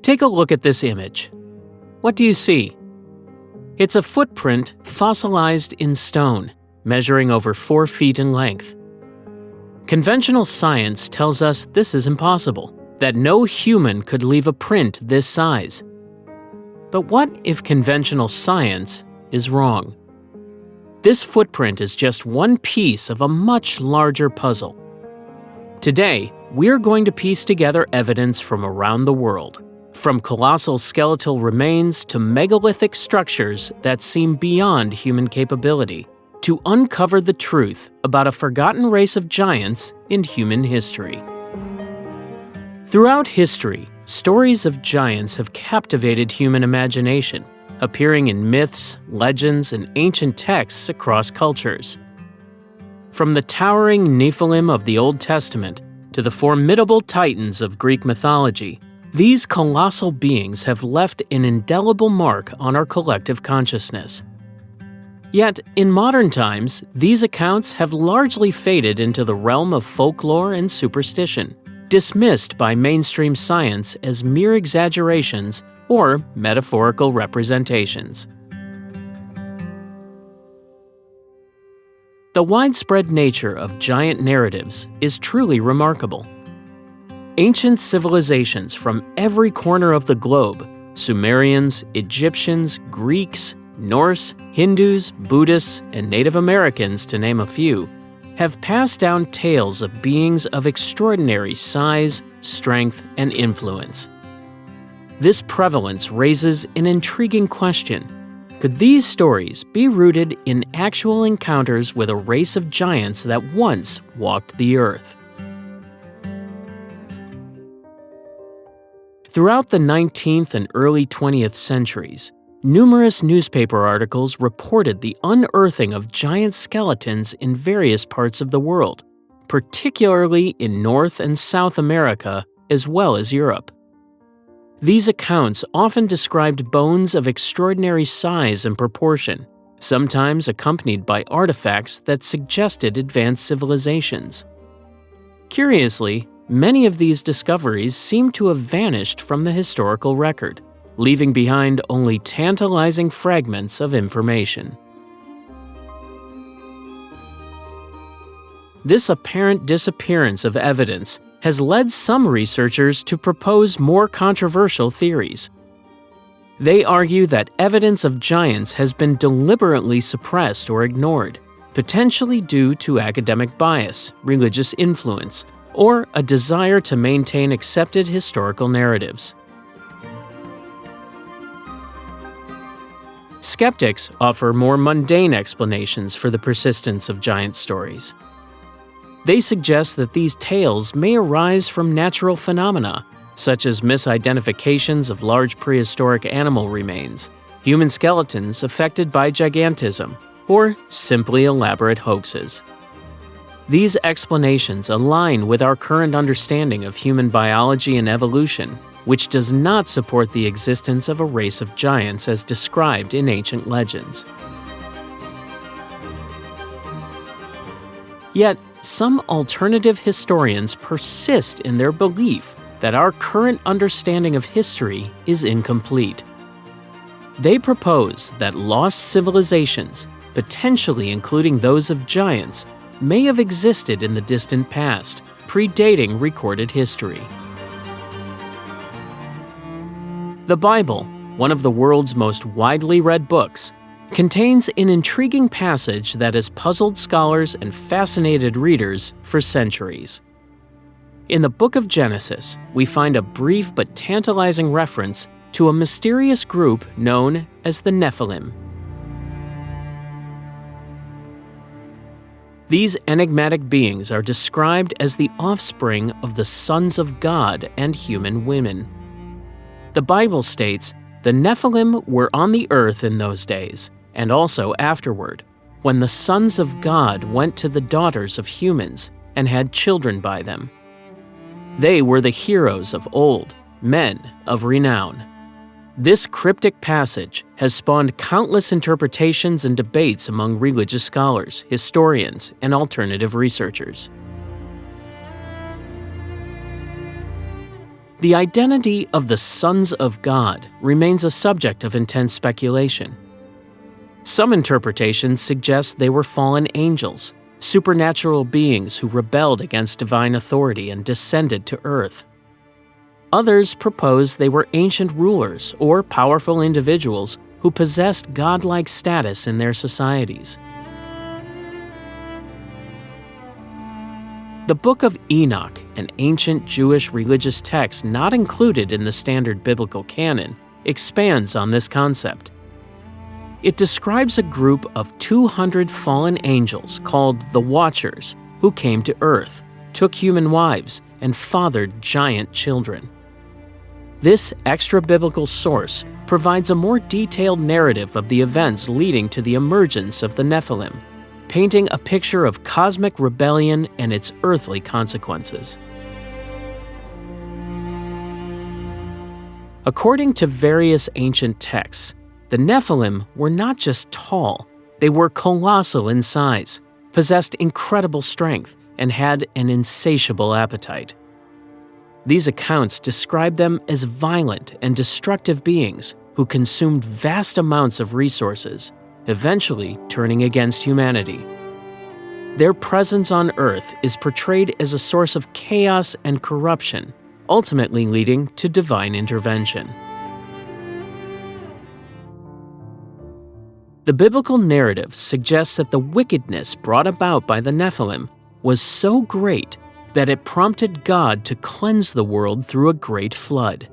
Take a look at this image. What do you see? It's a footprint fossilized in stone, measuring over 4 feet in length. Conventional science tells us this is impossible, that no human could leave a print this size. But what if conventional science is wrong? This footprint is just one piece of a much larger puzzle. Today, we're going to piece together evidence from around the world, from colossal skeletal remains to megalithic structures that seem beyond human capability, to uncover the truth about a forgotten race of giants in human history. Throughout history, stories of giants have captivated human imagination, appearing in myths, legends, and ancient texts across cultures. From the towering Nephilim of the Old Testament to the formidable titans of Greek mythology, these colossal beings have left an indelible mark on our collective consciousness. Yet, in modern times, these accounts have largely faded into the realm of folklore and superstition, dismissed by mainstream science as mere exaggerations or metaphorical representations. The widespread nature of giant narratives is truly remarkable. Ancient civilizations from every corner of the globe, Sumerians, Egyptians, Greeks, Norse, Hindus, Buddhists, and Native Americans, to name a few, have passed down tales of beings of extraordinary size, strength, and influence. This prevalence raises an intriguing question. Could these stories be rooted in actual encounters with a race of giants that once walked the earth? Throughout the 19th and early 20th centuries, numerous newspaper articles reported the unearthing of giant skeletons in various parts of the world, particularly in North and South America as well as Europe. These accounts often described bones of extraordinary size and proportion, sometimes accompanied by artifacts that suggested advanced civilizations. Curiously, many of these discoveries seem to have vanished from the historical record, leaving behind only tantalizing fragments of information. This apparent disappearance of evidence has led some researchers to propose more controversial theories. They argue that evidence of giants has been deliberately suppressed or ignored, potentially due to academic bias, religious influence, or a desire to maintain accepted historical narratives. Skeptics offer more mundane explanations for the persistence of giant stories. They suggest that these tales may arise from natural phenomena, such as misidentifications of large prehistoric animal remains, human skeletons affected by gigantism, or simply elaborate hoaxes. These explanations align with our current understanding of human biology and evolution, which does not support the existence of a race of giants as described in ancient legends. Yet, some alternative historians persist in their belief that our current understanding of history is incomplete. They propose that lost civilizations, potentially including those of giants, may have existed in the distant past, predating recorded history. The Bible, one of the world's most widely read books, contains an intriguing passage that has puzzled scholars and fascinated readers for centuries. In the book of Genesis, we find a brief but tantalizing reference to a mysterious group known as the Nephilim. These enigmatic beings are described as the offspring of the sons of God and human women. The Bible states, "The Nephilim were on the earth in those days, and also afterward, when the sons of God went to the daughters of humans and had children by them. They were the heroes of old, men of renown." This cryptic passage has spawned countless interpretations and debates among religious scholars, historians, and alternative researchers. The identity of the sons of God remains a subject of intense speculation. Some interpretations suggest they were fallen angels, supernatural beings who rebelled against divine authority and descended to earth. Others propose they were ancient rulers or powerful individuals who possessed godlike status in their societies. The Book of Enoch, an ancient Jewish religious text not included in the standard biblical canon, expands on this concept. It describes a group of 200 fallen angels called the Watchers who came to earth, took human wives, and fathered giant children. This extra-biblical source provides a more detailed narrative of the events leading to the emergence of the Nephilim, painting a picture of cosmic rebellion and its earthly consequences. According to various ancient texts, the Nephilim were not just tall, they were colossal in size, possessed incredible strength, and had an insatiable appetite. These accounts describe them as violent and destructive beings who consumed vast amounts of resources, eventually turning against humanity. Their presence on Earth is portrayed as a source of chaos and corruption, ultimately leading to divine intervention. The biblical narrative suggests that the wickedness brought about by the Nephilim was so great that it prompted God to cleanse the world through a great flood.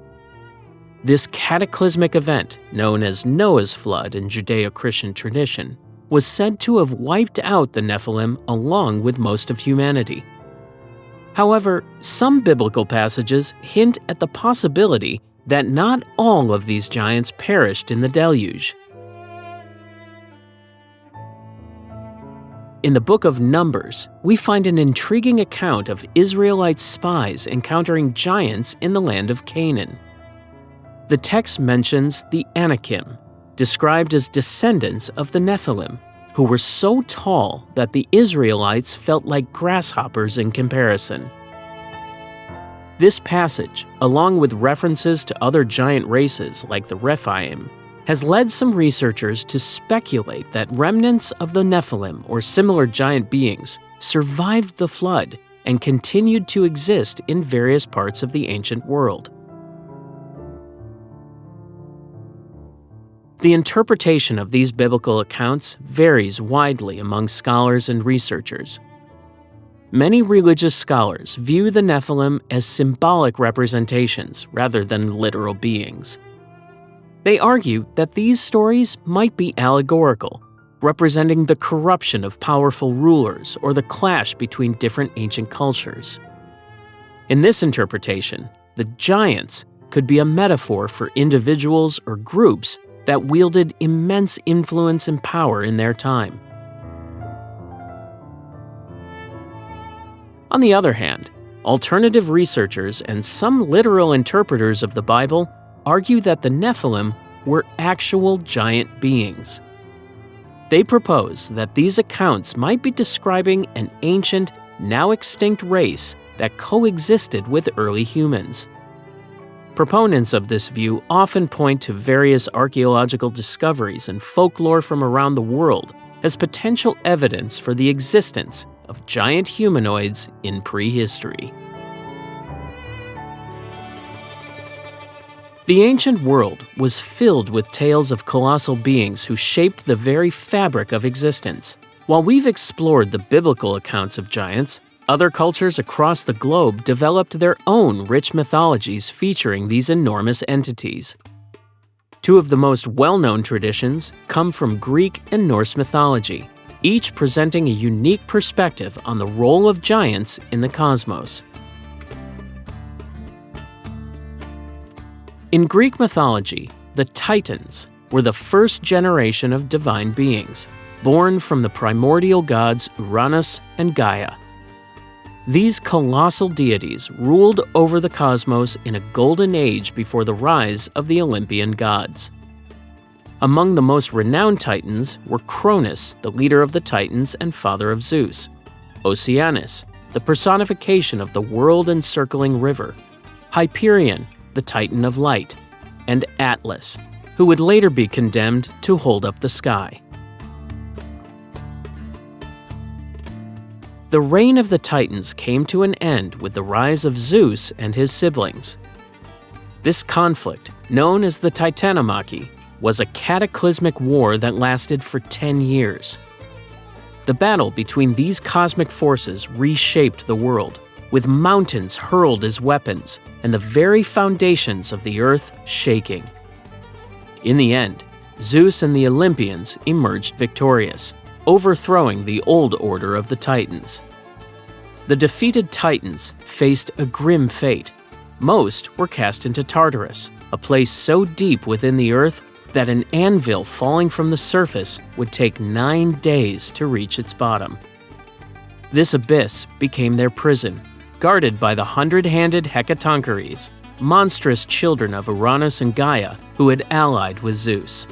This cataclysmic event, known as Noah's flood in Judeo-Christian tradition, was said to have wiped out the Nephilim along with most of humanity. However, some biblical passages hint at the possibility that not all of these giants perished in the deluge. In the book of Numbers, we find an intriguing account of Israelite spies encountering giants in the land of Canaan. The text mentions the Anakim, described as descendants of the Nephilim, who were so tall that the Israelites felt like grasshoppers in comparison. This passage, along with references to other giant races like the Rephaim, has led some researchers to speculate that remnants of the Nephilim or similar giant beings survived the flood and continued to exist in various parts of the ancient world. The interpretation of these biblical accounts varies widely among scholars and researchers. Many religious scholars view the Nephilim as symbolic representations rather than literal beings. They argue that these stories might be allegorical, representing the corruption of powerful rulers or the clash between different ancient cultures. In this interpretation, the giants could be a metaphor for individuals or groups that wielded immense influence and power in their time. On the other hand, alternative researchers and some literal interpreters of the Bible argue that the Nephilim were actual giant beings. They propose that these accounts might be describing an ancient, now extinct race that coexisted with early humans. Proponents of this view often point to various archaeological discoveries and folklore from around the world as potential evidence for the existence of giant humanoids in prehistory. The ancient world was filled with tales of colossal beings who shaped the very fabric of existence. While we've explored the biblical accounts of giants, other cultures across the globe developed their own rich mythologies featuring these enormous entities. Two of the most well-known traditions come from Greek and Norse mythology, each presenting a unique perspective on the role of giants in the cosmos. In Greek mythology, the Titans were the first generation of divine beings, born from the primordial gods Uranus and Gaia. These colossal deities ruled over the cosmos in a golden age before the rise of the Olympian gods. Among the most renowned Titans were Cronus, the leader of the Titans and father of Zeus, Oceanus, the personification of the world-encircling river, Hyperion, the Titan of Light, and Atlas, who would later be condemned to hold up the sky. The reign of the Titans came to an end with the rise of Zeus and his siblings. This conflict, known as the Titanomachy, was a cataclysmic war that lasted for 10 years. The battle between these cosmic forces reshaped the world, with mountains hurled as weapons and the very foundations of the earth shaking. In the end, Zeus and the Olympians emerged victorious, overthrowing the old order of the Titans. The defeated Titans faced a grim fate. Most were cast into Tartarus, a place so deep within the earth that an anvil falling from the surface would take 9 days to reach its bottom. This abyss became their prison, guarded by the 100-handed Hecatoncheires, monstrous children of Uranus and Gaia who had allied with Zeus.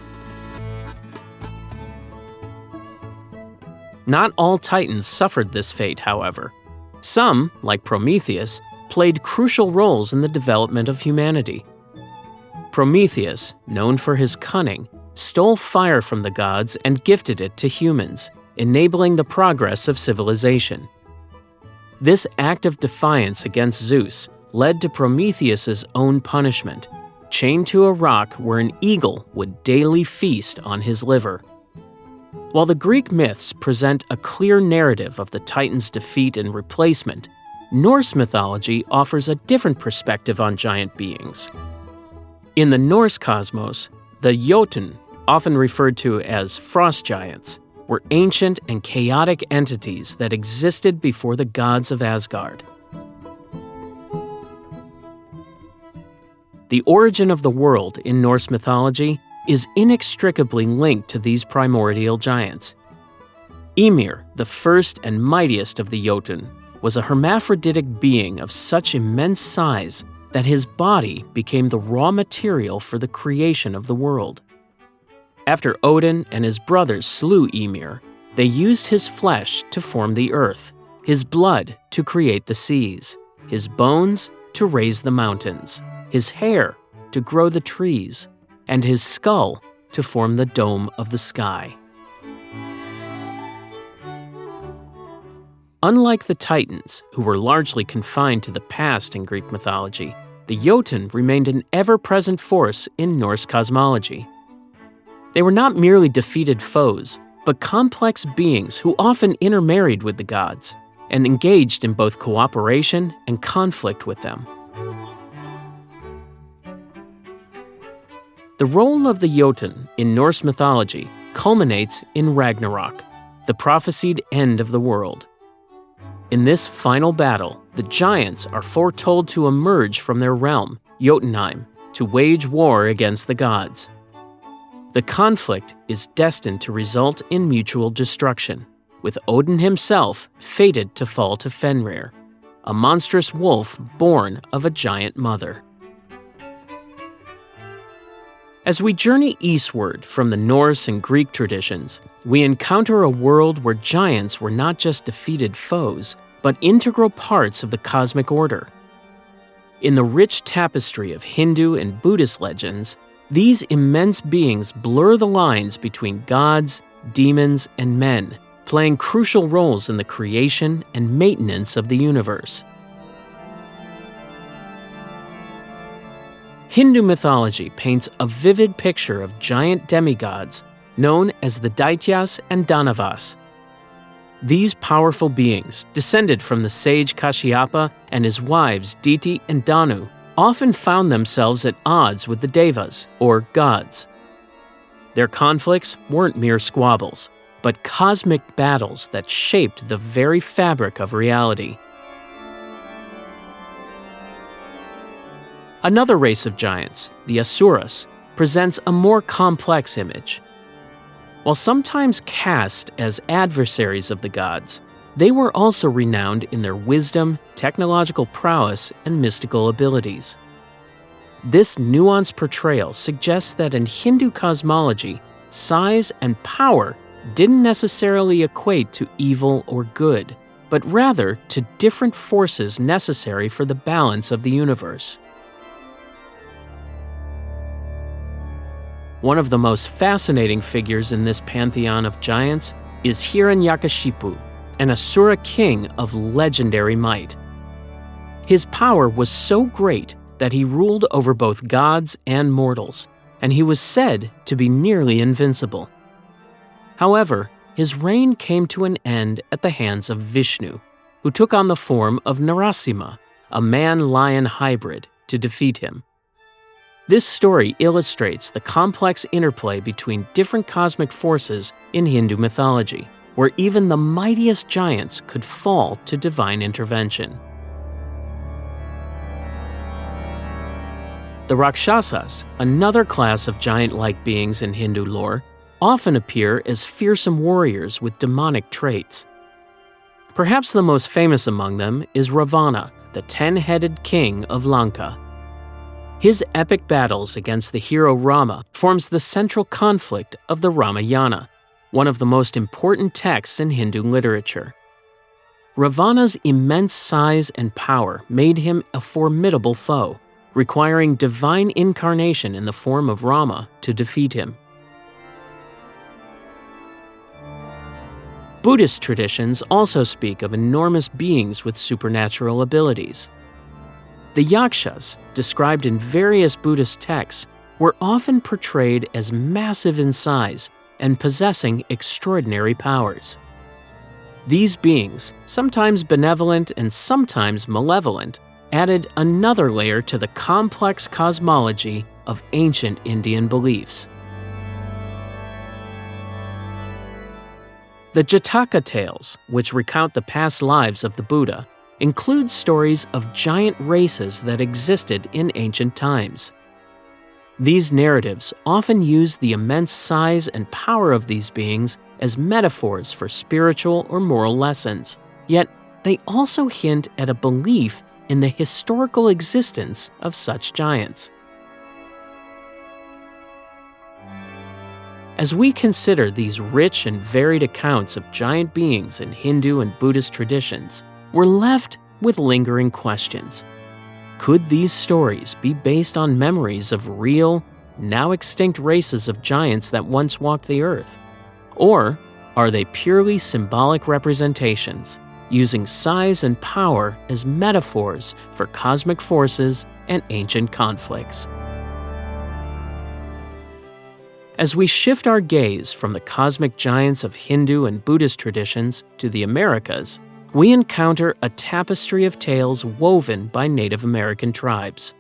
Not all Titans suffered this fate, however. Some, like Prometheus, played crucial roles in the development of humanity. Prometheus, known for his cunning, stole fire from the gods and gifted it to humans, enabling the progress of civilization. This act of defiance against Zeus led to Prometheus's own punishment, chained to a rock where an eagle would daily feast on his liver. While the Greek myths present a clear narrative of the Titans' defeat and replacement, Norse mythology offers a different perspective on giant beings. In the Norse cosmos, the Jotunn, often referred to as frost giants, were ancient and chaotic entities that existed before the gods of Asgard. The origin of the world in Norse mythology is inextricably linked to these primordial giants. Ymir, the first and mightiest of the Jotunn, was a hermaphroditic being of such immense size that his body became the raw material for the creation of the world. After Odin and his brothers slew Ymir, they used his flesh to form the earth, his blood to create the seas, his bones to raise the mountains, his hair to grow the trees, and his skull to form the dome of the sky. Unlike the Titans, who were largely confined to the past in Greek mythology, the Jotunn remained an ever-present force in Norse cosmology. They were not merely defeated foes, but complex beings who often intermarried with the gods and engaged in both cooperation and conflict with them. The role of the Jotunn in Norse mythology culminates in Ragnarok, the prophesied end of the world. In this final battle, the giants are foretold to emerge from their realm, Jotunheim, to wage war against the gods. The conflict is destined to result in mutual destruction, with Odin himself fated to fall to Fenrir, a monstrous wolf born of a giant mother. As we journey eastward from the Norse and Greek traditions, we encounter a world where giants were not just defeated foes, but integral parts of the cosmic order. In the rich tapestry of Hindu and Buddhist legends, these immense beings blur the lines between gods, demons, and men, playing crucial roles in the creation and maintenance of the universe. Hindu mythology paints a vivid picture of giant demigods known as the Daityas and Danavas. These powerful beings, descended from the sage Kashyapa and his wives Diti and Danu, often found themselves at odds with the Devas, or gods. Their conflicts weren't mere squabbles, but cosmic battles that shaped the very fabric of reality. Another race of giants, the Asuras, presents a more complex image. While sometimes cast as adversaries of the gods, they were also renowned in their wisdom, technological prowess, and mystical abilities. This nuanced portrayal suggests that in Hindu cosmology, size and power didn't necessarily equate to evil or good, but rather to different forces necessary for the balance of the universe. One of the most fascinating figures in this pantheon of giants is Hiranyakashipu, an Asura king of legendary might. His power was so great that he ruled over both gods and mortals, and he was said to be nearly invincible. However, his reign came to an end at the hands of Vishnu, who took on the form of Narasimha, a man-lion hybrid, to defeat him. This story illustrates the complex interplay between different cosmic forces in Hindu mythology, where even the mightiest giants could fall to divine intervention. The Rakshasas, another class of giant-like beings in Hindu lore, often appear as fearsome warriors with demonic traits. Perhaps the most famous among them is Ravana, the 10-headed king of Lanka. His epic battles against the hero Rama forms the central conflict of the Ramayana, one of the most important texts in Hindu literature. Ravana's immense size and power made him a formidable foe, requiring divine incarnation in the form of Rama to defeat him. Buddhist traditions also speak of enormous beings with supernatural abilities. The yakshas, described in various Buddhist texts, were often portrayed as massive in size and possessing extraordinary powers. These beings, sometimes benevolent and sometimes malevolent, added another layer to the complex cosmology of ancient Indian beliefs. The Jataka tales, which recount the past lives of the Buddha, include stories of giant races that existed in ancient times. These narratives often use the immense size and power of these beings as metaphors for spiritual or moral lessons, yet they also hint at a belief in the historical existence of such giants. As we consider these rich and varied accounts of giant beings in Hindu and Buddhist traditions, we're left with lingering questions. Could these stories be based on memories of real, now extinct races of giants that once walked the earth? Or are they purely symbolic representations, using size and power as metaphors for cosmic forces and ancient conflicts? As we shift our gaze from the cosmic giants of Hindu and Buddhist traditions to the Americas, we encounter a tapestry of tales woven by Native American tribes.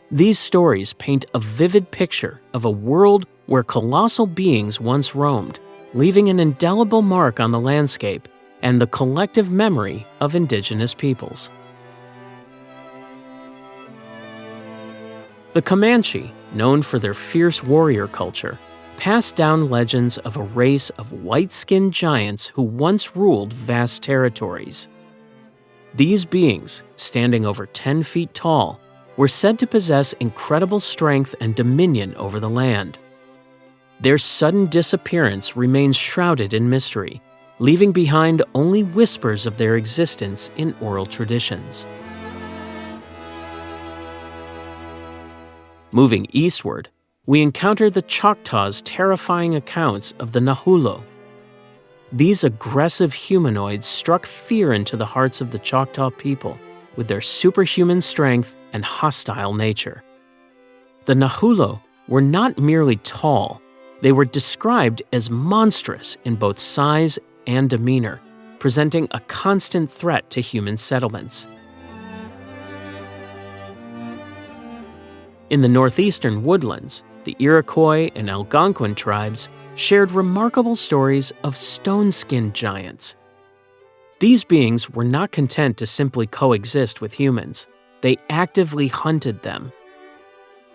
These stories paint a vivid picture of a world where colossal beings once roamed, leaving an indelible mark on the landscape and the collective memory of indigenous peoples. The Comanche, known for their fierce warrior culture, passed down legends of a race of white-skinned giants who once ruled vast territories. These beings, standing over 10 feet tall, were said to possess incredible strength and dominion over the land. Their sudden disappearance remains shrouded in mystery, leaving behind only whispers of their existence in oral traditions. Moving eastward, we encounter the Choctaws' terrifying accounts of the Nahulo. These aggressive humanoids struck fear into the hearts of the Choctaw people with their superhuman strength and hostile nature. The Nahulo were not merely tall, they were described as monstrous in both size and demeanor, presenting a constant threat to human settlements. In the northeastern woodlands, the Iroquois and Algonquin tribes shared remarkable stories of stone-skinned giants. These beings were not content to simply coexist with humans. They actively hunted them.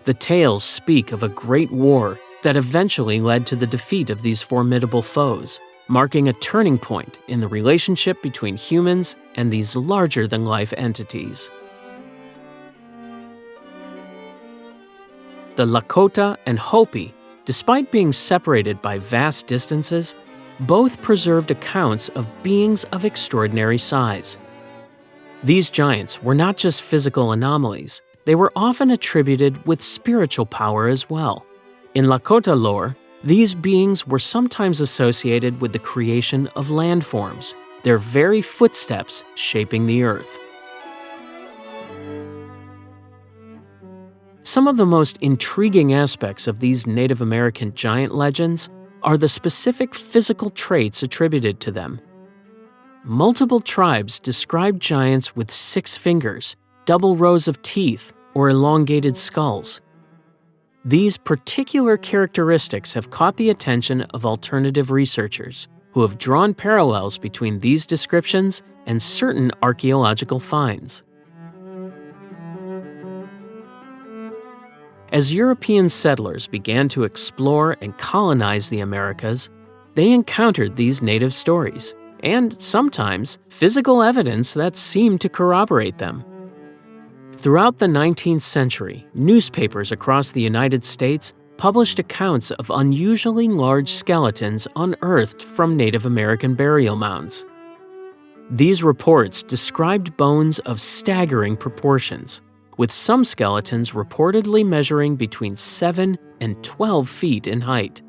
The tales speak of a great war that eventually led to the defeat of these formidable foes, marking a turning point in the relationship between humans and these larger-than-life entities. The Lakota and Hopi, despite being separated by vast distances, both preserved accounts of beings of extraordinary size. These giants were not just physical anomalies, they were often attributed with spiritual power as well, In Lakota lore, these beings were sometimes associated with the creation of landforms, their very footsteps shaping the earth. Some of the most intriguing aspects of these Native American giant legends are the specific physical traits attributed to them. Multiple tribes describe giants with 6 fingers, double rows of teeth, or elongated skulls. These particular characteristics have caught the attention of alternative researchers who have drawn parallels between these descriptions and certain archaeological finds. As European settlers began to explore and colonize the Americas, they encountered these native stories, and sometimes physical evidence that seemed to corroborate them. Throughout the 19th century, newspapers across the United States published accounts of unusually large skeletons unearthed from Native American burial mounds. These reports described bones of staggering proportions, with some skeletons reportedly measuring between 7 and 12 feet in height.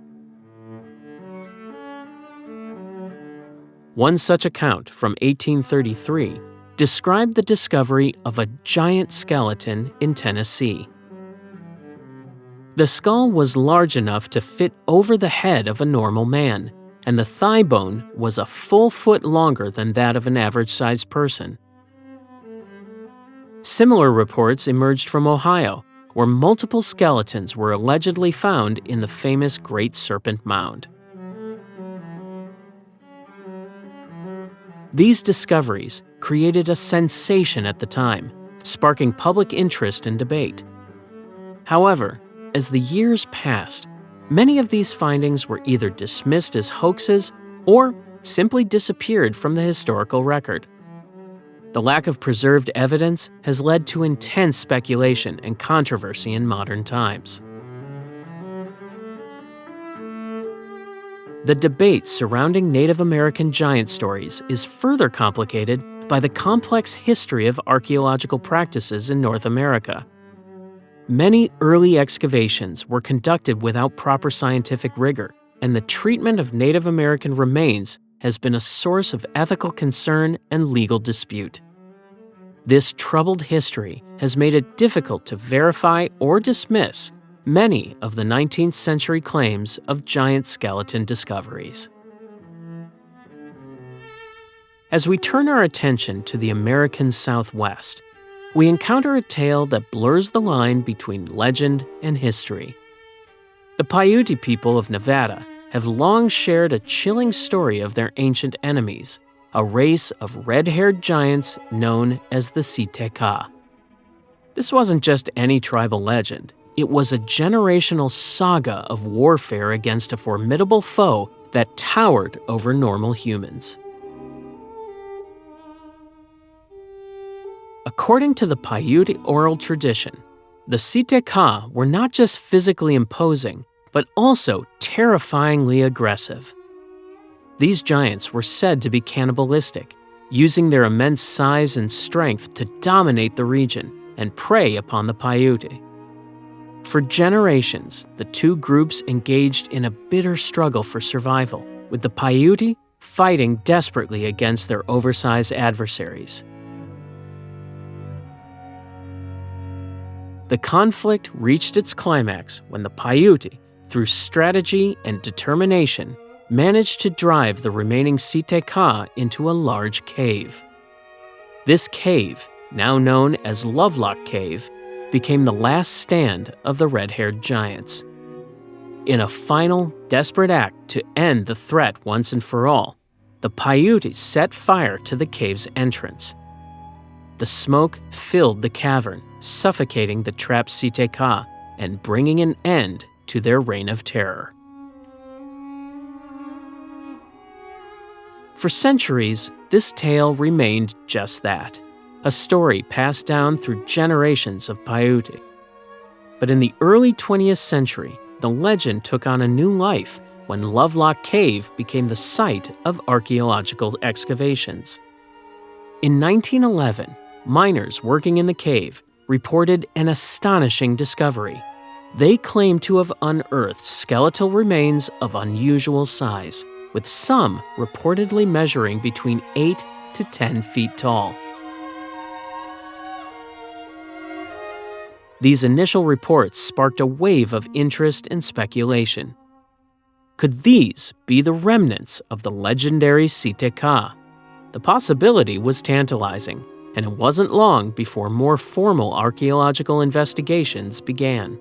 One such account from 1833 described the discovery of a giant skeleton in Tennessee. The skull was large enough to fit over the head of a normal man, and the thigh bone was a full foot longer than that of an average-sized person. Similar reports emerged from Ohio, where multiple skeletons were allegedly found in the famous Great Serpent Mound. These discoveries created a sensation at the time, sparking public interest and debate. However, as the years passed, many of these findings were either dismissed as hoaxes or simply disappeared from the historical record. The lack of preserved evidence has led to intense speculation and controversy in modern times. The debate surrounding Native American giant stories is further complicated by the complex history of archaeological practices in North America. Many early excavations were conducted without proper scientific rigor, and the treatment of Native American remains has been a source of ethical concern and legal dispute. This troubled history has made it difficult to verify or dismiss many of the 19th century claims of giant skeleton discoveries. As we turn our attention to the American Southwest, we encounter a tale that blurs the line between legend and history. The Paiute people of Nevada have long shared a chilling story of their ancient enemies, a race of red-haired giants known as the Siteka. This wasn't just any tribal legend. It was a generational saga of warfare against a formidable foe that towered over normal humans. According to the Paiute oral tradition, the Siteka were not just physically imposing, but also terrifyingly aggressive. These giants were said to be cannibalistic, using their immense size and strength to dominate the region and prey upon the Paiute. For generations, the two groups engaged in a bitter struggle for survival, with the Paiute fighting desperately against their oversized adversaries. The conflict reached its climax when the Paiute, through strategy and determination, managed to drive the remaining Siteka into a large cave. This cave, now known as Lovelock Cave, became the last stand of the red-haired giants. In a final, desperate act to end the threat once and for all, the Paiute set fire to the cave's entrance. The smoke filled the cavern, suffocating the trapped Siteka and bringing an end to their reign of terror. For centuries, this tale remained just that, a story passed down through generations of Paiute. But in the early 20th century, the legend took on a new life when Lovelock Cave became the site of archaeological excavations. In 1911, miners working in the cave reported an astonishing discovery: They claim to have unearthed skeletal remains of unusual size, with some reportedly measuring between 8 to 10 feet tall. These initial reports sparked a wave of interest and speculation. Could these be the remnants of the legendary Site Ka? The possibility was tantalizing, and it wasn't long before more formal archaeological investigations began.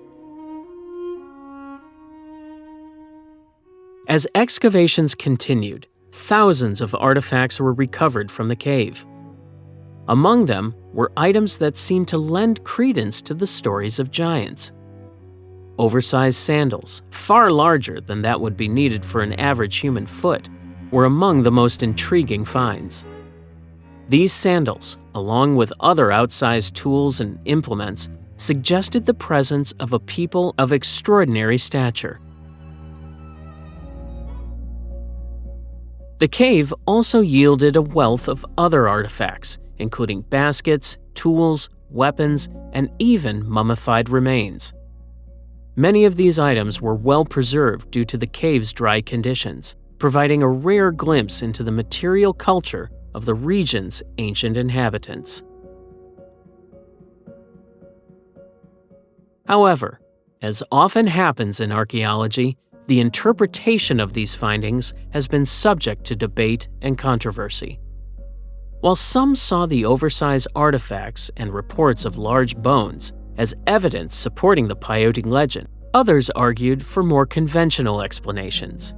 As excavations continued, thousands of artifacts were recovered from the cave. Among them were items that seemed to lend credence to the stories of giants. Oversized sandals, far larger than that would be needed for an average human foot, were among the most intriguing finds. These sandals, along with other outsized tools and implements, suggested the presence of a people of extraordinary stature. The cave also yielded a wealth of other artifacts, including baskets, tools, weapons, and even mummified remains. Many of these items were well preserved due to the cave's dry conditions, providing a rare glimpse into the material culture of the region's ancient inhabitants. However, as often happens in archaeology, the interpretation of these findings has been subject to debate and controversy. While some saw the oversized artifacts and reports of large bones as evidence supporting the Paiute legend, others argued for more conventional explanations.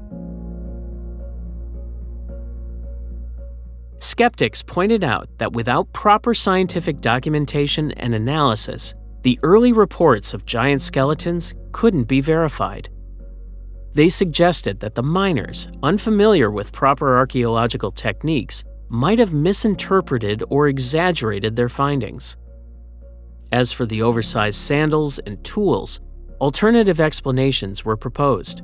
Skeptics pointed out that without proper scientific documentation and analysis, the early reports of giant skeletons couldn't be verified. They suggested that the miners, unfamiliar with proper archaeological techniques, might have misinterpreted or exaggerated their findings. As for the oversized sandals and tools, alternative explanations were proposed.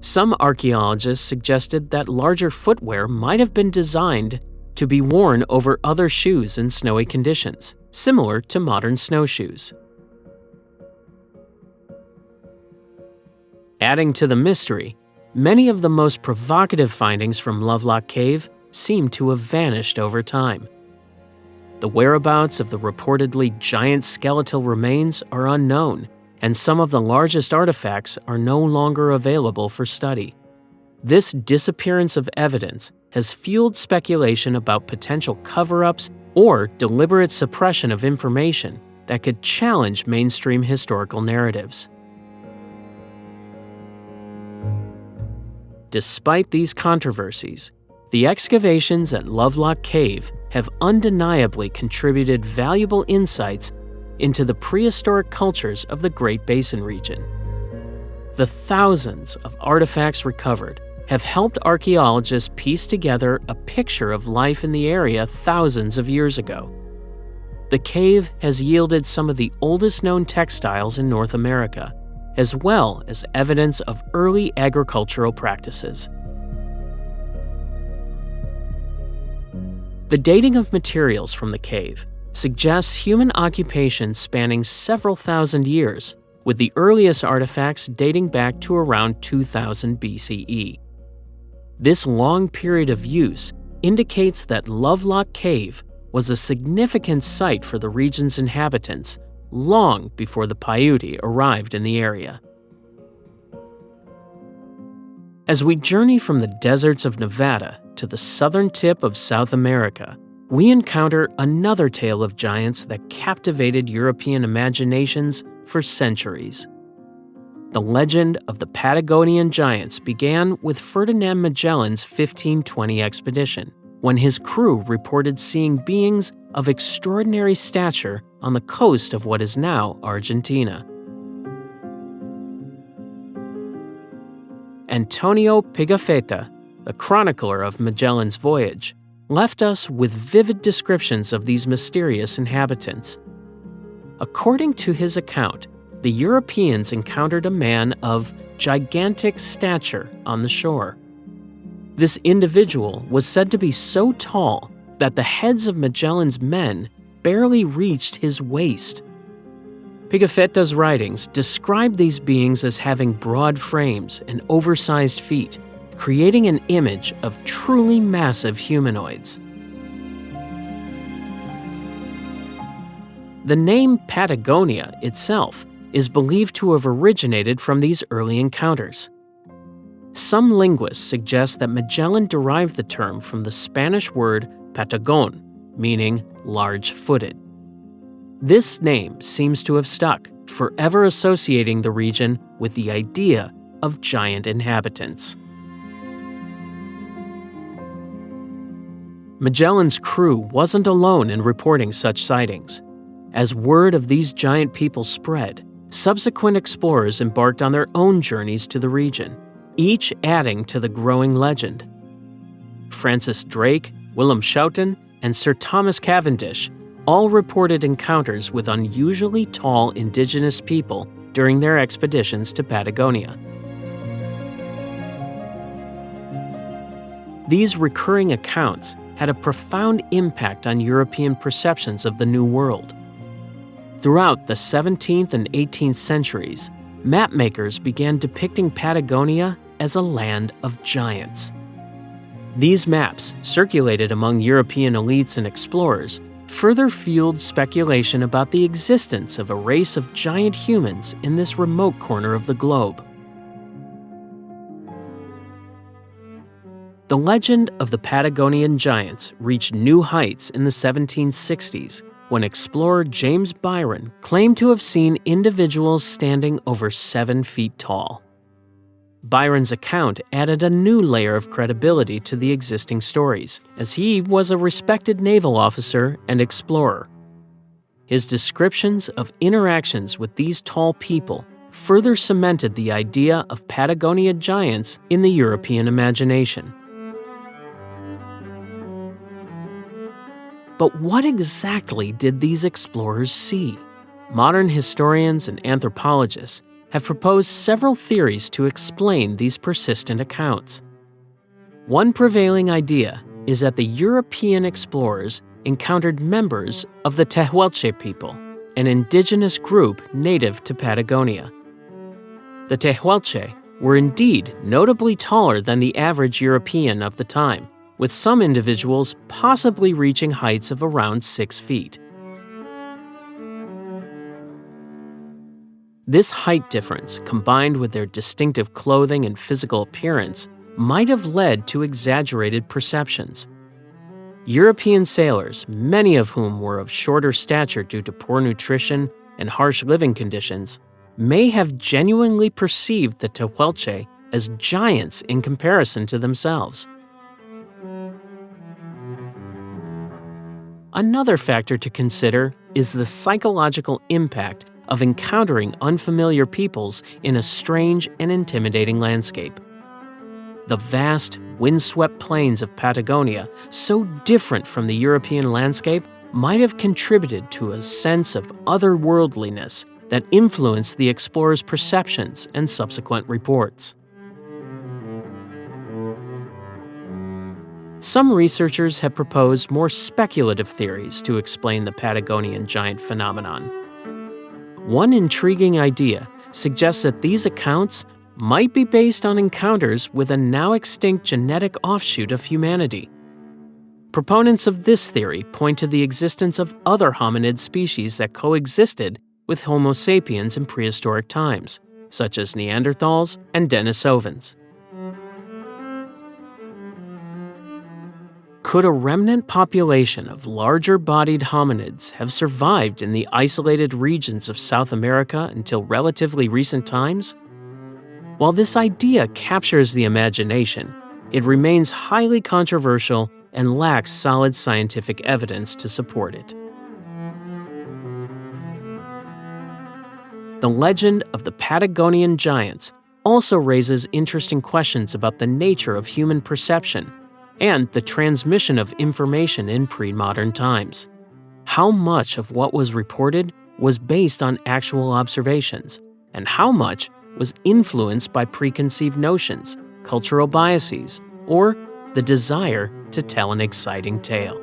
Some archaeologists suggested that larger footwear might have been designed to be worn over other shoes in snowy conditions, similar to modern snowshoes. Adding to the mystery, many of the most provocative findings from Lovelock Cave seem to have vanished over time. The whereabouts of the reportedly giant skeletal remains are unknown, and some of the largest artifacts are no longer available for study. This disappearance of evidence has fueled speculation about potential cover-ups or deliberate suppression of information that could challenge mainstream historical narratives. Despite these controversies, the excavations at Lovelock Cave have undeniably contributed valuable insights into the prehistoric cultures of the Great Basin region. The thousands of artifacts recovered have helped archaeologists piece together a picture of life in the area thousands of years ago. The cave has yielded some of the oldest known textiles in North America, as well as evidence of early agricultural practices. The dating of materials from the cave suggests human occupation spanning several thousand years, with the earliest artifacts dating back to around 2000 BCE. This long period of use indicates that Lovelock Cave was a significant site for the region's inhabitants long before the Paiute arrived in the area. As we journey from the deserts of Nevada to the southern tip of South America, we encounter another tale of giants that captivated European imaginations for centuries. The legend of the Patagonian giants began with Ferdinand Magellan's 1520 expedition, when his crew reported seeing beings of extraordinary stature on the coast of what is now Argentina. Antonio Pigafetta, the chronicler of Magellan's voyage, left us with vivid descriptions of these mysterious inhabitants. According to his account, the Europeans encountered a man of gigantic stature on the shore. This individual was said to be so tall that the heads of Magellan's men barely reached his waist. Pigafetta's writings describe these beings as having broad frames and oversized feet, creating an image of truly massive humanoids. The name Patagonia itself is believed to have originated from these early encounters. Some linguists suggest that Magellan derived the term from the Spanish word Patagon, meaning large-footed. This name seems to have stuck, forever associating the region with the idea of giant inhabitants. Magellan's crew wasn't alone in reporting such sightings. As word of these giant people spread, subsequent explorers embarked on their own journeys to the region, each adding to the growing legend. Francis Drake, Willem Schouten, and Sir Thomas Cavendish all reported encounters with unusually tall indigenous people during their expeditions to Patagonia. These recurring accounts had a profound impact on European perceptions of the New World. Throughout the 17th and 18th centuries, mapmakers began depicting Patagonia as a land of giants. These maps, circulated among European elites and explorers, further fueled speculation about the existence of a race of giant humans in this remote corner of the globe. The legend of the Patagonian giants reached new heights in the 1760s when explorer James Byron claimed to have seen individuals standing over 7 feet tall. Byron's account added a new layer of credibility to the existing stories, as he was a respected naval officer and explorer. His descriptions of interactions with these tall people further cemented the idea of Patagonia giants in the European imagination. But what exactly did these explorers see? Modern historians and anthropologists have proposed several theories to explain these persistent accounts. One prevailing idea is that the European explorers encountered members of the Tehuelche people, an indigenous group native to Patagonia. The Tehuelche were indeed notably taller than the average European of the time, with some individuals possibly reaching heights of around 6 feet. This height difference, combined with their distinctive clothing and physical appearance, might have led to exaggerated perceptions. European sailors, many of whom were of shorter stature due to poor nutrition and harsh living conditions, may have genuinely perceived the Tehuelche as giants in comparison to themselves. Another factor to consider is the psychological impact of encountering unfamiliar peoples in a strange and intimidating landscape. The vast, windswept plains of Patagonia, so different from the European landscape, might have contributed to a sense of otherworldliness that influenced the explorers' perceptions and subsequent reports. Some researchers have proposed more speculative theories to explain the Patagonian giant phenomenon. One intriguing idea suggests that these accounts might be based on encounters with a now extinct genetic offshoot of humanity. Proponents of this theory point to the existence of other hominid species that coexisted with Homo sapiens in prehistoric times, such as Neanderthals and Denisovans. Could a remnant population of larger-bodied hominids have survived in the isolated regions of South America until relatively recent times? While this idea captures the imagination, it remains highly controversial and lacks solid scientific evidence to support it. The legend of the Patagonian giants also raises interesting questions about the nature of human perception and the transmission of information in pre-modern times. How much of what was reported was based on actual observations, and how much was influenced by preconceived notions, cultural biases, or the desire to tell an exciting tale?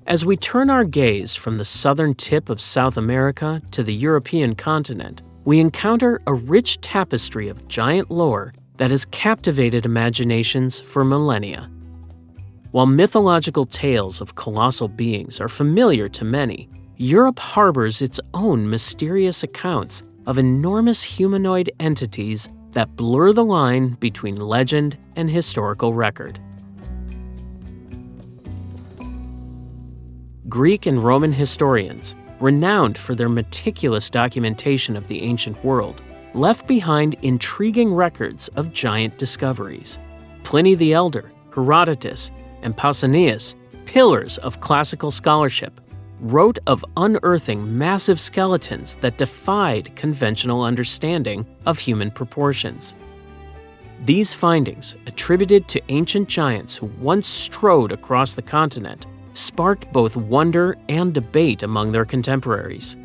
As we turn our gaze from the southern tip of South America to the European continent, we encounter a rich tapestry of giant lore that has captivated imaginations for millennia. While mythological tales of colossal beings are familiar to many, Europe harbors its own mysterious accounts of enormous humanoid entities that blur the line between legend and historical record. Greek and Roman historians, renowned for their meticulous documentation of the ancient world, left behind intriguing records of giant discoveries. Pliny the Elder, Herodotus, and Pausanias, pillars of classical scholarship, wrote of unearthing massive skeletons that defied conventional understanding of human proportions. These findings, attributed to ancient giants who once strode across the continent, sparked both wonder and debate among their contemporaries.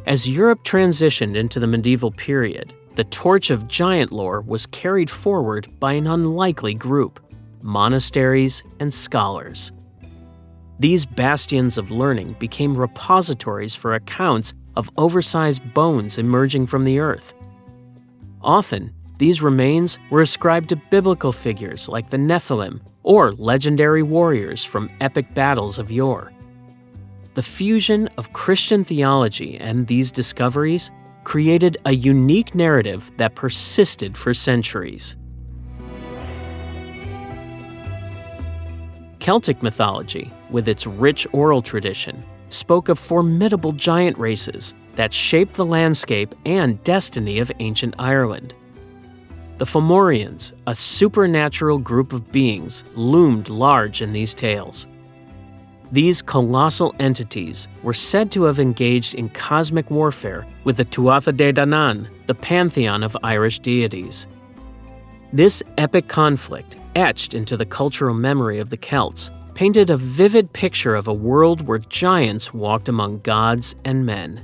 As Europe transitioned into the medieval period, the torch of giant lore was carried forward by an unlikely group: monasteries and scholars. These bastions of learning became repositories for accounts of oversized bones emerging from the earth. Often, these remains were ascribed to biblical figures like the Nephilim or legendary warriors from epic battles of yore. The fusion of Christian theology and these discoveries created a unique narrative that persisted for centuries. Celtic mythology, with its rich oral tradition, spoke of formidable giant races that shaped the landscape and destiny of ancient Ireland. The Fomorians, a supernatural group of beings, loomed large in these tales. These colossal entities were said to have engaged in cosmic warfare with the Tuatha De Danann, the pantheon of Irish deities. This epic conflict, etched into the cultural memory of the Celts, painted a vivid picture of a world where giants walked among gods and men.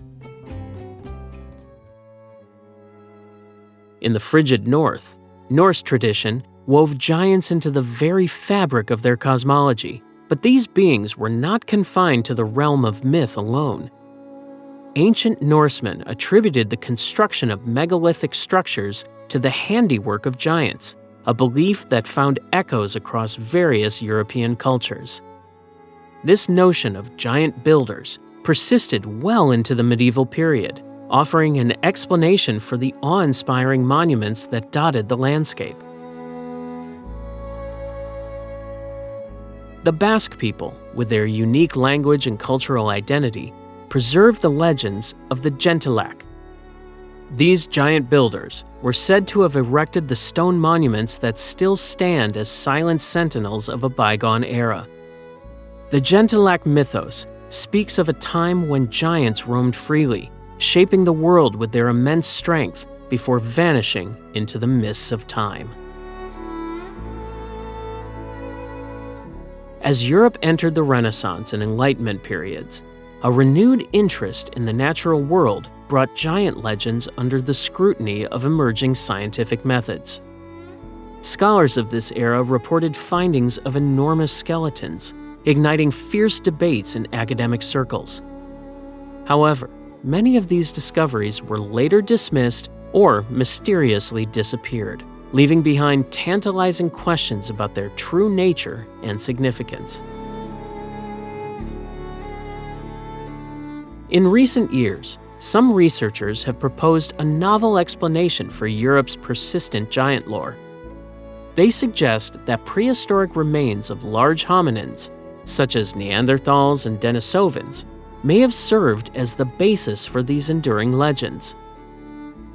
In the frigid north, Norse tradition wove giants into the very fabric of their cosmology, but these beings were not confined to the realm of myth alone. Ancient Norsemen attributed the construction of megalithic structures to the handiwork of giants, a belief that found echoes across various European cultures. This notion of giant builders persisted well into the medieval period, offering an explanation for the awe-inspiring monuments that dotted the landscape. The Basque people, with their unique language and cultural identity, preserved the legends of the Gentilac. These giant builders were said to have erected the stone monuments that still stand as silent sentinels of a bygone era. The Gentilac mythos speaks of a time when giants roamed freely, shaping the world with their immense strength before vanishing into the mists of time. As Europe entered the Renaissance and Enlightenment periods, a renewed interest in the natural world brought giant legends under the scrutiny of emerging scientific methods. Scholars of this era reported findings of enormous skeletons, igniting fierce debates in academic circles. However, many of these discoveries were later dismissed or mysteriously disappeared, leaving behind tantalizing questions about their true nature and significance. In recent years, some researchers have proposed a novel explanation for Europe's persistent giant lore. They suggest that prehistoric remains of large hominins, such as Neanderthals and Denisovans, may have served as the basis for these enduring legends.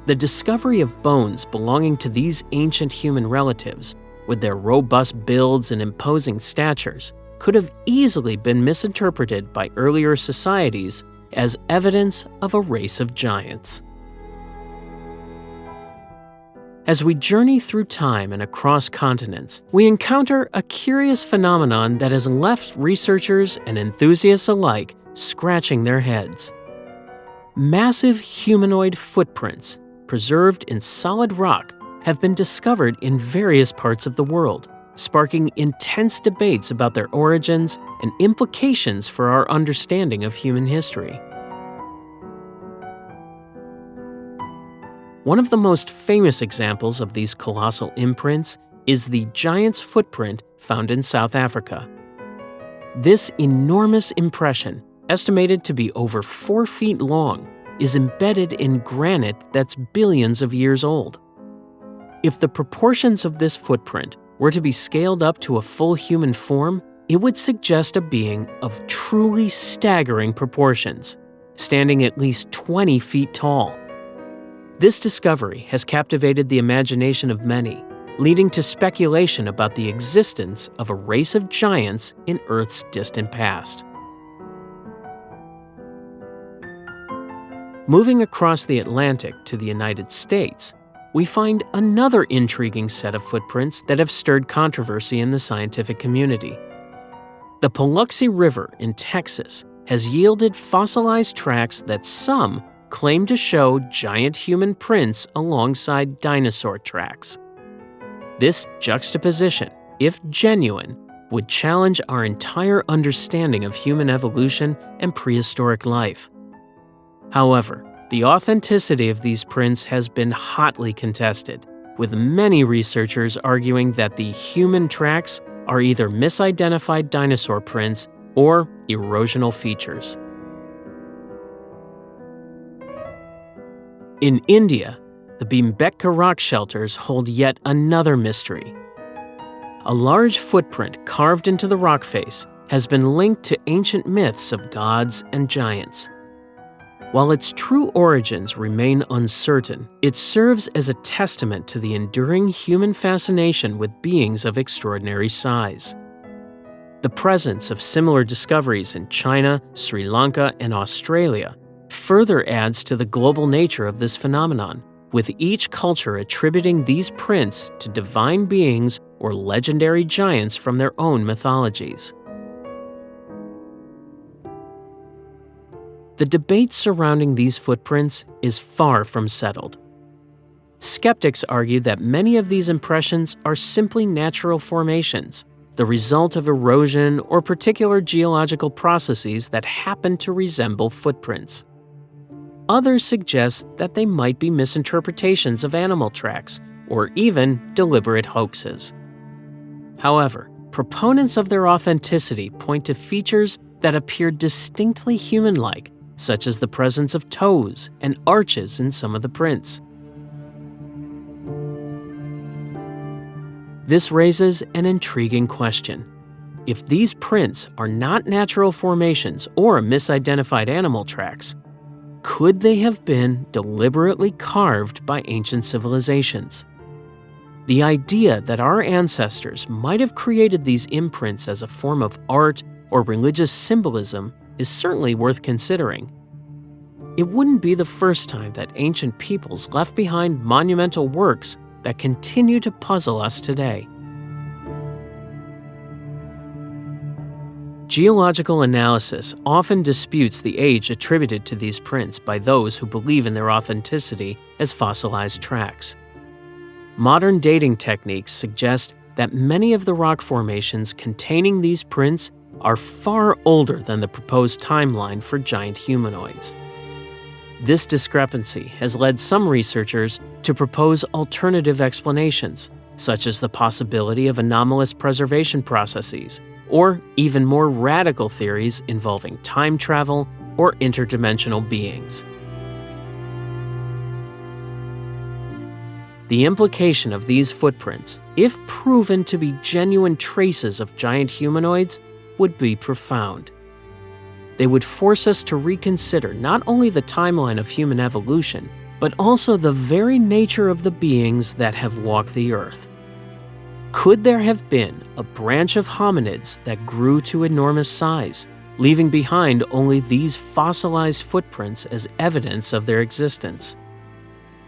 The discovery of bones belonging to these ancient human relatives, with their robust builds and imposing statures, could have easily been misinterpreted by earlier societies as evidence of a race of giants. As we journey through time and across continents, we encounter a curious phenomenon that has left researchers and enthusiasts alike scratching their heads. Massive humanoid footprints, preserved in solid rock, have been discovered in various parts of the world, sparking intense debates about their origins and implications for our understanding of human history. One of the most famous examples of these colossal imprints is the giant's footprint found in South Africa. This enormous impression, estimated to be over 4 feet long, is embedded in granite that's billions of years old. If the proportions of this footprint were to be scaled up to a full human form, it would suggest a being of truly staggering proportions, standing at least 20 feet tall. This discovery has captivated the imagination of many, leading to speculation about the existence of a race of giants in Earth's distant past. Moving across the Atlantic to the United States, we find another intriguing set of footprints that have stirred controversy in the scientific community. The Paluxy River in Texas has yielded fossilized tracks that some claim to show giant human prints alongside dinosaur tracks. This juxtaposition, if genuine, would challenge our entire understanding of human evolution and prehistoric life. However, the authenticity of these prints has been hotly contested, with many researchers arguing that the human tracks are either misidentified dinosaur prints or erosional features. In India, the Baalbek rock shelters hold yet another mystery. A large footprint carved into the rock face has been linked to ancient myths of gods and giants. While its true origins remain uncertain, it serves as a testament to the enduring human fascination with beings of extraordinary size. The presence of similar discoveries in China, Sri Lanka, and Australia further adds to the global nature of this phenomenon, with each culture attributing these prints to divine beings or legendary giants from their own mythologies. The debate surrounding these footprints is far from settled. Skeptics argue that many of these impressions are simply natural formations, the result of erosion or particular geological processes that happen to resemble footprints. Others suggest that they might be misinterpretations of animal tracks or even deliberate hoaxes. However, proponents of their authenticity point to features that appear distinctly human-like, such as the presence of toes and arches in some of the prints. This raises an intriguing question. If these prints are not natural formations or misidentified animal tracks, could they have been deliberately carved by ancient civilizations? The idea that our ancestors might have created these imprints as a form of art or religious symbolism is certainly worth considering. It wouldn't be the first time that ancient peoples left behind monumental works that continue to puzzle us today. Geological analysis often disputes the age attributed to these prints by those who believe in their authenticity as fossilized tracks. Modern dating techniques suggest that many of the rock formations containing these prints are far older than the proposed timeline for giant humanoids. This discrepancy has led some researchers to propose alternative explanations, such as the possibility of anomalous preservation processes, or even more radical theories involving time travel or interdimensional beings. The implication of these footprints, if proven to be genuine traces of giant humanoids, would be profound. They would force us to reconsider not only the timeline of human evolution, but also the very nature of the beings that have walked the earth. Could there have been a branch of hominids that grew to enormous size, leaving behind only these fossilized footprints as evidence of their existence?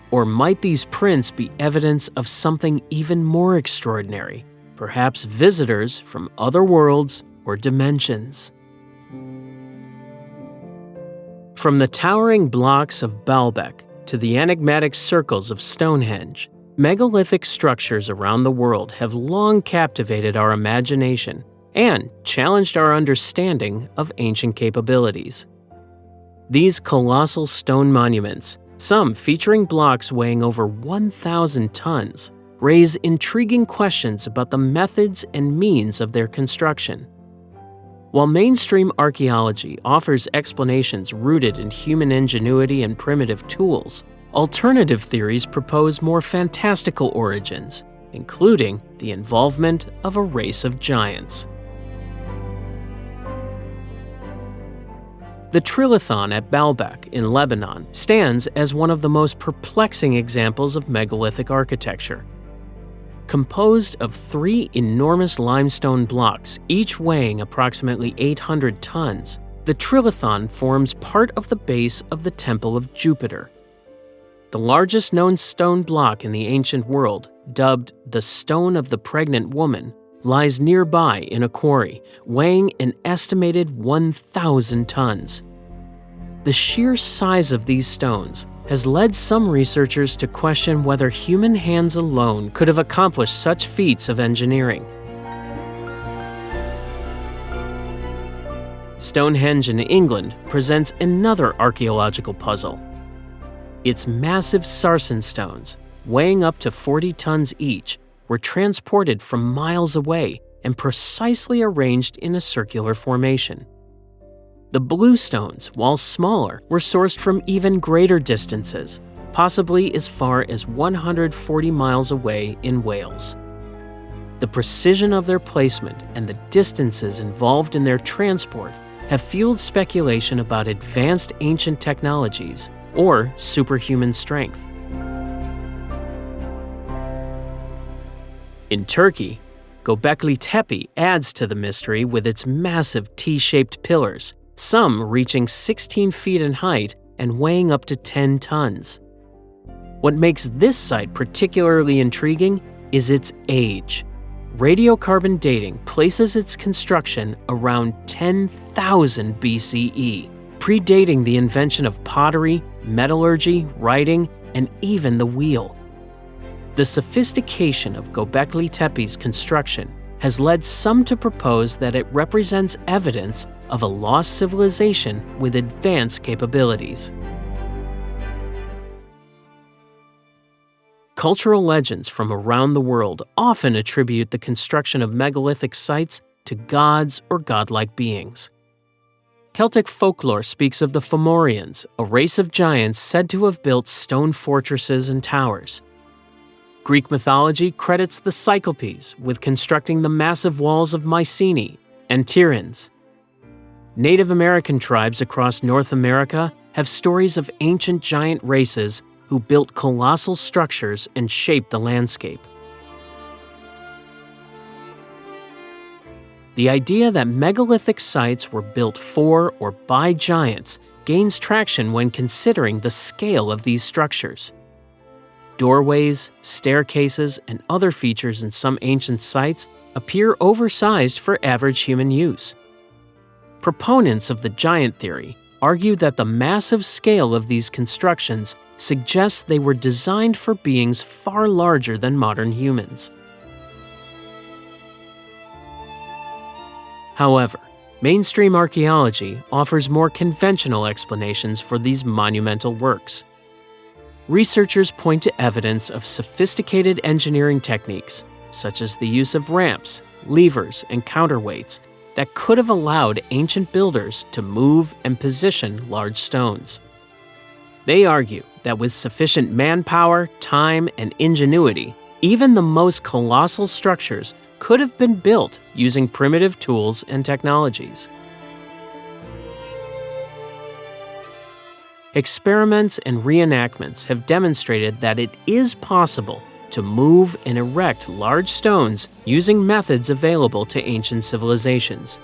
Or might these prints be evidence of something even more extraordinary, perhaps visitors from other worlds or dimensions? From the towering blocks of Baalbek to the enigmatic circles of Stonehenge, Megalithic structures around the world have long captivated our imagination and challenged our understanding of ancient capabilities. These colossal stone monuments, some featuring blocks weighing over 1,000 tons, raise intriguing questions about the methods and means of their construction. While mainstream archaeology offers explanations rooted in human ingenuity and primitive tools, alternative theories propose more fantastical origins, including the involvement of a race of giants. The Trilithon at Baalbek in Lebanon stands as one of the most perplexing examples of megalithic architecture. Composed of 3 enormous limestone blocks, each weighing approximately 800 tons, the Trilithon forms part of the base of the Temple of Jupiter. The largest known stone block in the ancient world, dubbed the Stone of the Pregnant Woman, lies nearby in a quarry, weighing an estimated 1,000 tons. The sheer size of these stones has led some researchers to question whether human hands alone could have accomplished such feats of engineering. Stonehenge in England presents another archaeological puzzle. Its massive sarsen stones, weighing up to 40 tons each, were transported from miles away and precisely arranged in a circular formation. The blue stones, while smaller, were sourced from even greater distances, possibly as far as 140 miles away in Wales. The precision of their placement and the distances involved in their transport have fueled speculation about advanced ancient technologies or superhuman strength. In Turkey, Göbekli Tepe adds to the mystery with its massive T-shaped pillars, some reaching 16 feet in height and weighing up to 10 tons. What makes this site particularly intriguing is its age. Radiocarbon dating places its construction around 10,000 BCE, predating the invention of pottery, metallurgy, writing, and even the wheel. The sophistication of Göbekli Tepe's construction has led some to propose that it represents evidence of a lost civilization with advanced capabilities. Cultural legends from around the world often attribute the construction of megalithic sites to gods or godlike beings. Celtic folklore speaks of the Fomorians, a race of giants said to have built stone fortresses and towers. Greek mythology credits the Cyclopes with constructing the massive walls of Mycenae and Tiryns. Native American tribes across North America have stories of ancient giant races who built colossal structures and shaped the landscape. The idea that megalithic sites were built for or by giants gains traction when considering the scale of these structures. Doorways, staircases, and other features in some ancient sites appear oversized for average human use. Proponents of the giant theory argue that the massive scale of these constructions suggests they were designed for beings far larger than modern humans. However, mainstream archaeology offers more conventional explanations for these monumental works. Researchers point to evidence of sophisticated engineering techniques, such as the use of ramps, levers, and counterweights, that could have allowed ancient builders to move and position large stones. They argue that with sufficient manpower, time, and ingenuity, even the most colossal structures could have been built using primitive tools and technologies. Experiments and reenactments have demonstrated that it is possible to move and erect large stones using methods available to ancient civilizations.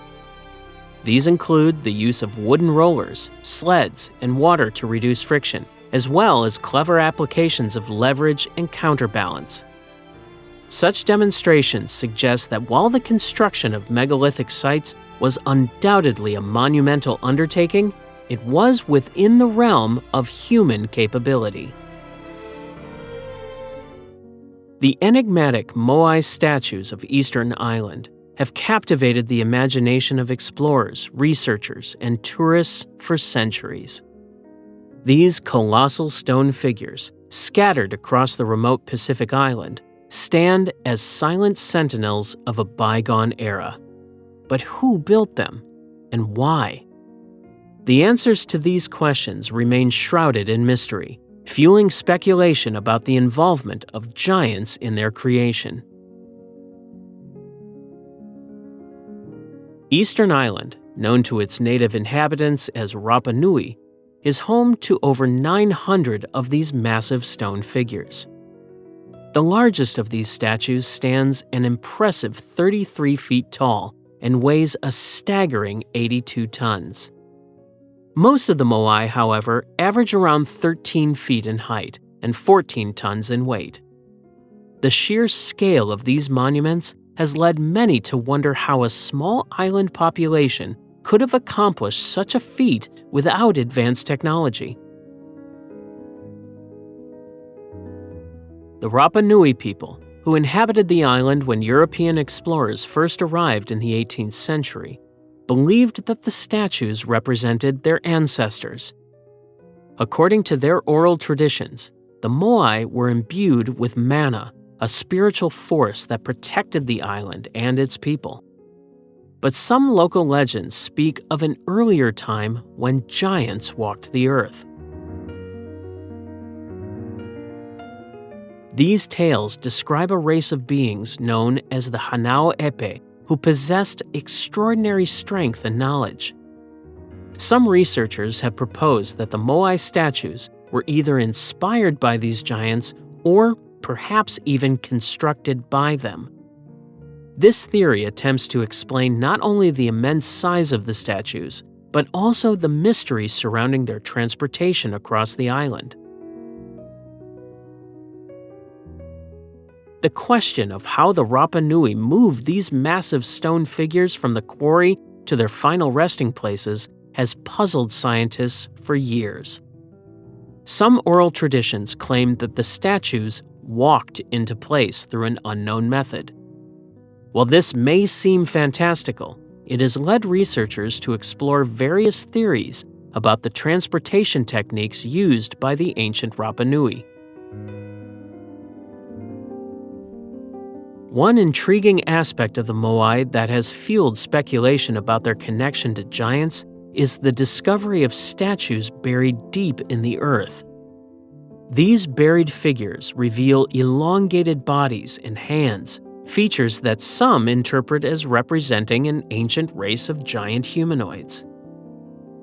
These include the use of wooden rollers, sleds, and water to reduce friction, as well as clever applications of leverage and counterbalance. Such demonstrations suggest that while the construction of megalithic sites was undoubtedly a monumental undertaking, it was within the realm of human capability. The enigmatic Moai statues of Eastern Island have captivated the imagination of explorers, researchers, and tourists for centuries. These colossal stone figures, scattered across the remote Pacific island, stand as silent sentinels of a bygone era. But who built them, and why? The answers to these questions remain shrouded in mystery, fueling speculation about the involvement of giants in their creation. Eastern Island, known to its native inhabitants as Rapa Nui, is home to over 900 of these massive stone figures. The largest of these statues stands an impressive 33 feet tall and weighs a staggering 82 tons. Most of the Moai, however, average around 13 feet in height and 14 tons in weight. The sheer scale of these monuments has led many to wonder how a small island population could have accomplished such a feat without advanced technology. The Rapa Nui people, who inhabited the island when European explorers first arrived in the 18th century, believed that the statues represented their ancestors. According to their oral traditions, the Moai were imbued with mana, a spiritual force that protected the island and its people. But some local legends speak of an earlier time when giants walked the earth. These tales describe a race of beings known as the Hanao Epe, who possessed extraordinary strength and knowledge. Some researchers have proposed that the Moai statues were either inspired by these giants or perhaps even constructed by them. This theory attempts to explain not only the immense size of the statues, but also the mysteries surrounding their transportation across the island. The question of how the Rapa Nui moved these massive stone figures from the quarry to their final resting places has puzzled scientists for years. Some oral traditions claim that the statues walked into place through an unknown method. While this may seem fantastical, it has led researchers to explore various theories about the transportation techniques used by the ancient Rapa Nui. One intriguing aspect of the Moai that has fueled speculation about their connection to giants is the discovery of statues buried deep in the earth. These buried figures reveal elongated bodies and hands, features that some interpret as representing an ancient race of giant humanoids.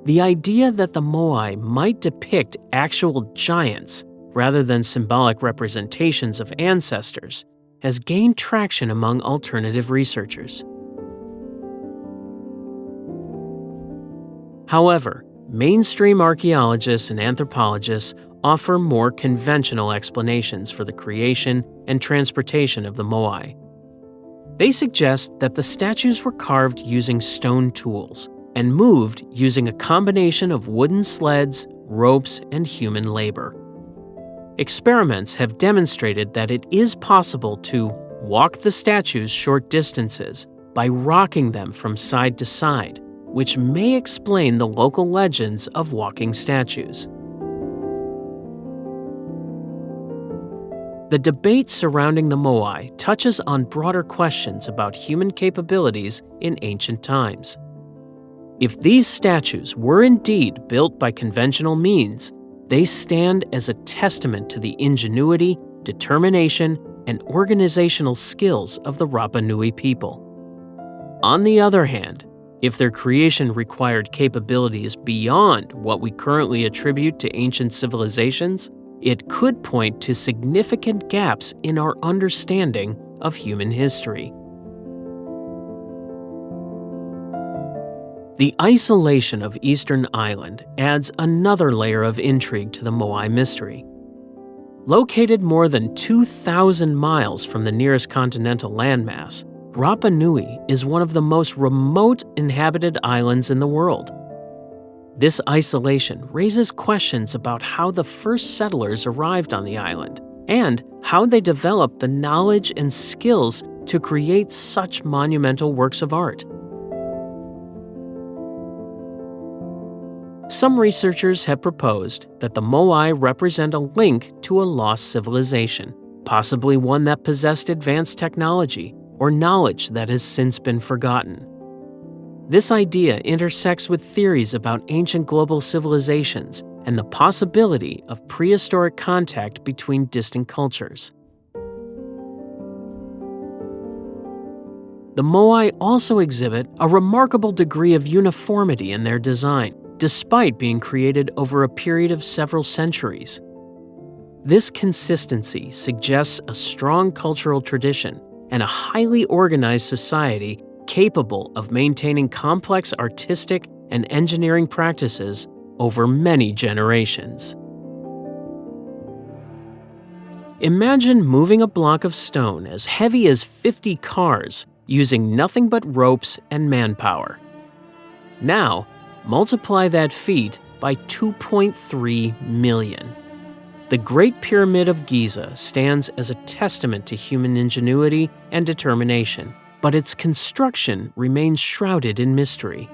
The idea that the Moai might depict actual giants rather than symbolic representations of ancestors has gained traction among alternative researchers. However, mainstream archaeologists and anthropologists offer more conventional explanations for the creation and transportation of the Moai. They suggest that the statues were carved using stone tools and moved using a combination of wooden sleds, ropes, and human labor. Experiments have demonstrated that it is possible to walk the statues short distances by rocking them from side to side, which may explain the local legends of walking statues. The debate surrounding the Moai touches on broader questions about human capabilities in ancient times. If these statues were indeed built by conventional means, they stand as a testament to the ingenuity, determination, and organizational skills of the Rapa Nui people. On the other hand, if their creation required capabilities beyond what we currently attribute to ancient civilizations, it could point to significant gaps in our understanding of human history. The isolation of Eastern Island adds another layer of intrigue to the Moai mystery. Located more than 2,000 miles from the nearest continental landmass, Rapa Nui is one of the most remote inhabited islands in the world. This isolation raises questions about how the first settlers arrived on the island and how they developed the knowledge and skills to create such monumental works of art. Some researchers have proposed that the Moai represent a link to a lost civilization, possibly one that possessed advanced technology or knowledge that has since been forgotten. This idea intersects with theories about ancient global civilizations and the possibility of prehistoric contact between distant cultures. The Moai also exhibit a remarkable degree of uniformity in their design, despite being created over a period of several centuries. This consistency suggests a strong cultural tradition and a highly organized society capable of maintaining complex artistic and engineering practices over many generations. Imagine moving a block of stone as heavy as 50 cars using nothing but ropes and manpower. Now, multiply that feat by 2.3 million. The Great Pyramid of Giza stands as a testament to human ingenuity and determination, but its construction remains shrouded in mystery.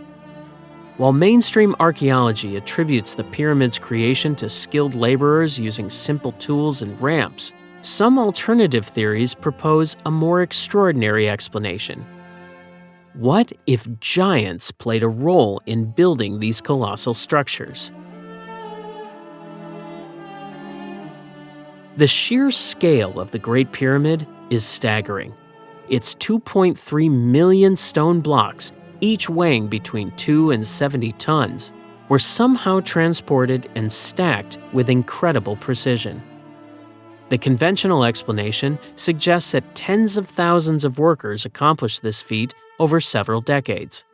While mainstream archaeology attributes the pyramid's creation to skilled laborers using simple tools and ramps, some alternative theories propose a more extraordinary explanation. What if giants played a role in building these colossal structures? The sheer scale of the Great Pyramid is staggering. Its 2.3 million stone blocks, each weighing between 2 and 70 tons, were somehow transported and stacked with incredible precision. The conventional explanation suggests that tens of thousands of workers accomplished this feat over several decades.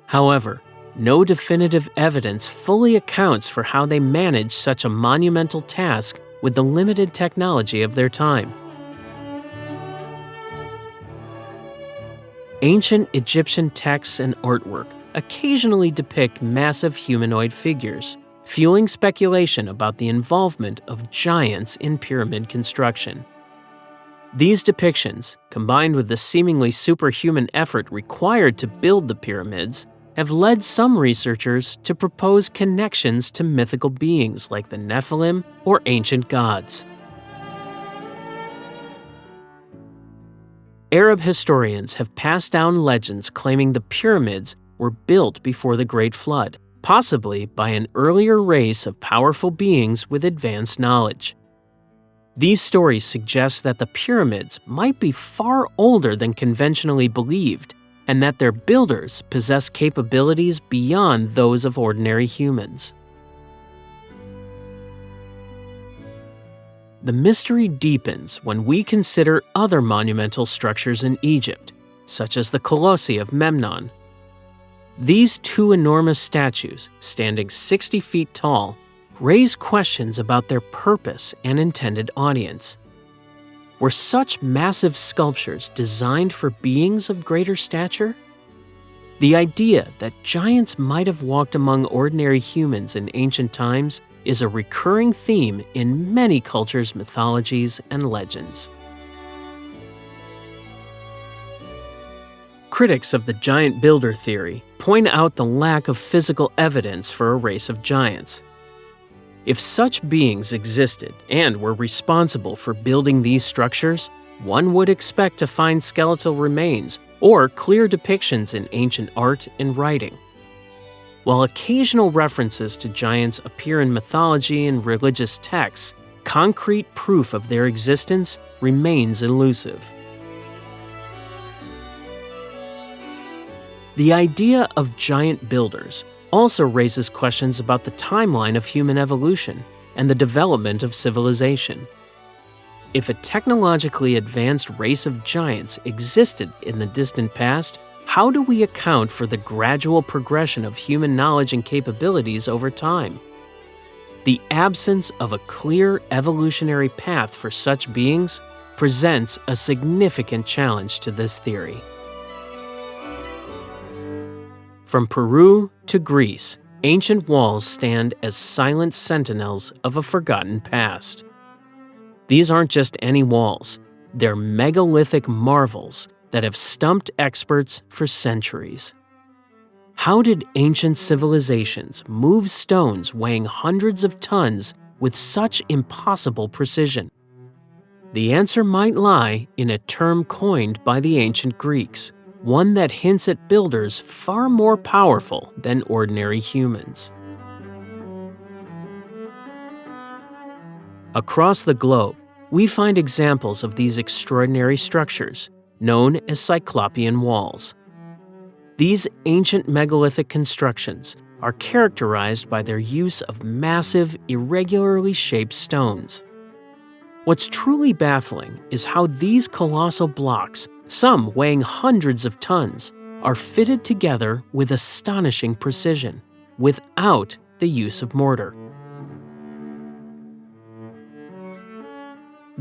However, no definitive evidence fully accounts for how they managed such a monumental task with the limited technology of their time. Ancient Egyptian texts and artwork occasionally depict massive humanoid figures, fueling speculation about the involvement of giants in pyramid construction. These depictions, combined with the seemingly superhuman effort required to build the pyramids, have led some researchers to propose connections to mythical beings like the Nephilim or ancient gods. Arab historians have passed down legends claiming the pyramids were built before the Great Flood, possibly by an earlier race of powerful beings with advanced knowledge. These stories suggest that the pyramids might be far older than conventionally believed, and that their builders possess capabilities beyond those of ordinary humans. The mystery deepens when we consider other monumental structures in Egypt, such as the Colossi of Memnon. These two enormous statues, standing 60 feet tall, raise questions about their purpose and intended audience. Were such massive sculptures designed for beings of greater stature? The idea that giants might have walked among ordinary humans in ancient times is a recurring theme in many cultures' mythologies and legends. Critics of the giant builder theory point out the lack of physical evidence for a race of giants. If such beings existed and were responsible for building these structures, one would expect to find skeletal remains or clear depictions in ancient art and writing. While occasional references to giants appear in mythology and religious texts, concrete proof of their existence remains elusive. The idea of giant builders also raises questions about the timeline of human evolution and the development of civilization. If a technologically advanced race of giants existed in the distant past, how do we account for the gradual progression of human knowledge and capabilities over time? The absence of a clear evolutionary path for such beings presents a significant challenge to this theory. From Peru to Greece, ancient walls stand as silent sentinels of a forgotten past. These aren't just any walls. They're megalithic marvels that have stumped experts for centuries. How did ancient civilizations move stones weighing hundreds of tons with such impossible precision? The answer might lie in a term coined by the ancient Greeks, one that hints at builders far more powerful than ordinary humans. Across the globe, we find examples of these extraordinary structures, known as Cyclopean walls. These ancient megalithic constructions are characterized by their use of massive, irregularly shaped stones. What's truly baffling is how these colossal blocks, some weighing hundreds of tons, are fitted together with astonishing precision, without the use of mortar.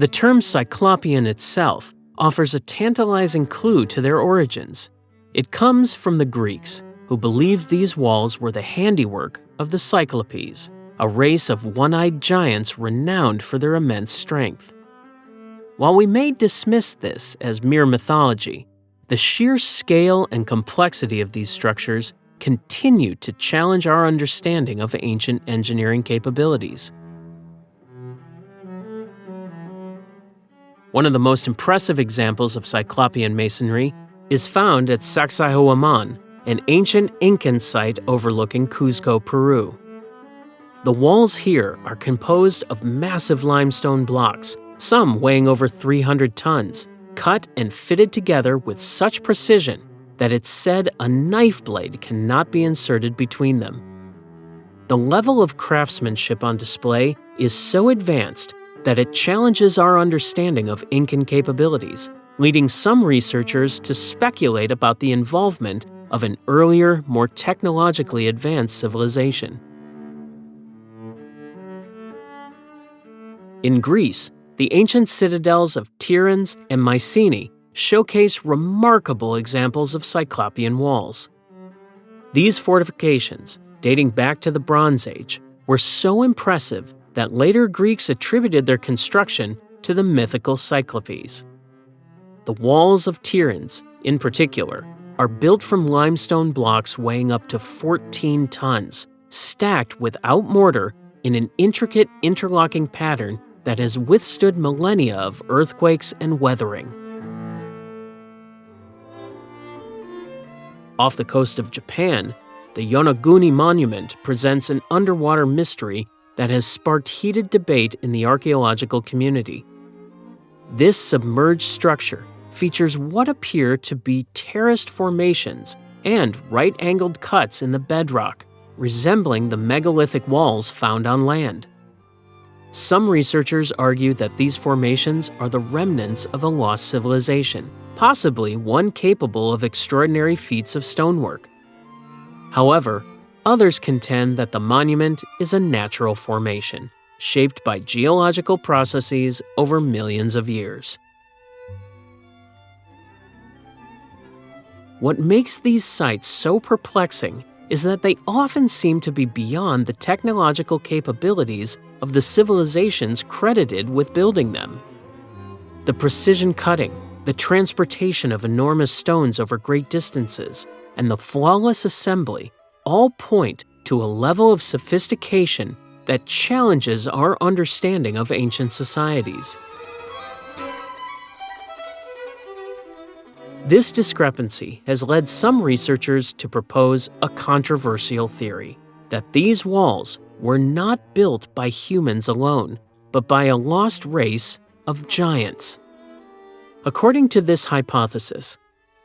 The term Cyclopean itself offers a tantalizing clue to their origins. It comes from the Greeks, who believed these walls were the handiwork of the Cyclopes, a race of one-eyed giants renowned for their immense strength. While we may dismiss this as mere mythology, the sheer scale and complexity of these structures continue to challenge our understanding of ancient engineering capabilities. One of the most impressive examples of Cyclopean masonry is found at Sacsayhuaman, an ancient Incan site overlooking Cuzco, Peru. The walls here are composed of massive limestone blocks, some weighing over 300 tons, cut and fitted together with such precision that it's said a knife blade cannot be inserted between them. The level of craftsmanship on display is so advanced that it challenges our understanding of Incan capabilities, leading some researchers to speculate about the involvement of an earlier, more technologically advanced civilization. In Greece, the ancient citadels of Tiryns and Mycenae showcase remarkable examples of Cyclopean walls. These fortifications, dating back to the Bronze Age, were so impressive that later Greeks attributed their construction to the mythical Cyclopes. The walls of Tiryns, in particular, are built from limestone blocks weighing up to 14 tons, stacked without mortar in an intricate interlocking pattern that has withstood millennia of earthquakes and weathering. Off the coast of Japan, the Yonaguni Monument presents an underwater mystery that has sparked heated debate in the archaeological community. This submerged structure features what appear to be terraced formations and right-angled cuts in the bedrock, resembling the megalithic walls found on land. Some researchers argue that these formations are the remnants of a lost civilization, possibly one capable of extraordinary feats of stonework. However, others contend that the monument is a natural formation, shaped by geological processes over millions of years. What makes these sites so perplexing is that they often seem to be beyond the technological capabilities of the civilizations credited with building them. The precision cutting, the transportation of enormous stones over great distances, and the flawless assembly all point to a level of sophistication that challenges our understanding of ancient societies. This discrepancy has led some researchers to propose a controversial theory that these walls were not built by humans alone, but by a lost race of giants. According to this hypothesis,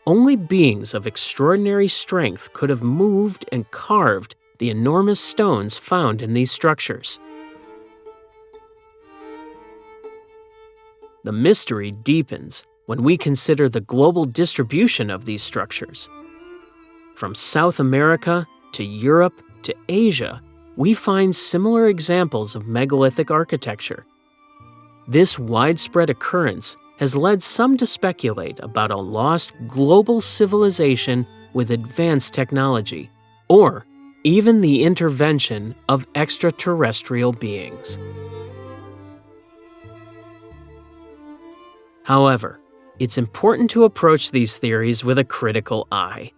only beings of extraordinary strength could have moved and carved the enormous stones found in these structures. The mystery deepens when we consider the global distribution of these structures. From South America to Europe to Asia, we find similar examples of megalithic architecture. This widespread occurrence has led some to speculate about a lost global civilization with advanced technology, or even the intervention of extraterrestrial beings. However, it's important to approach these theories with a critical eye.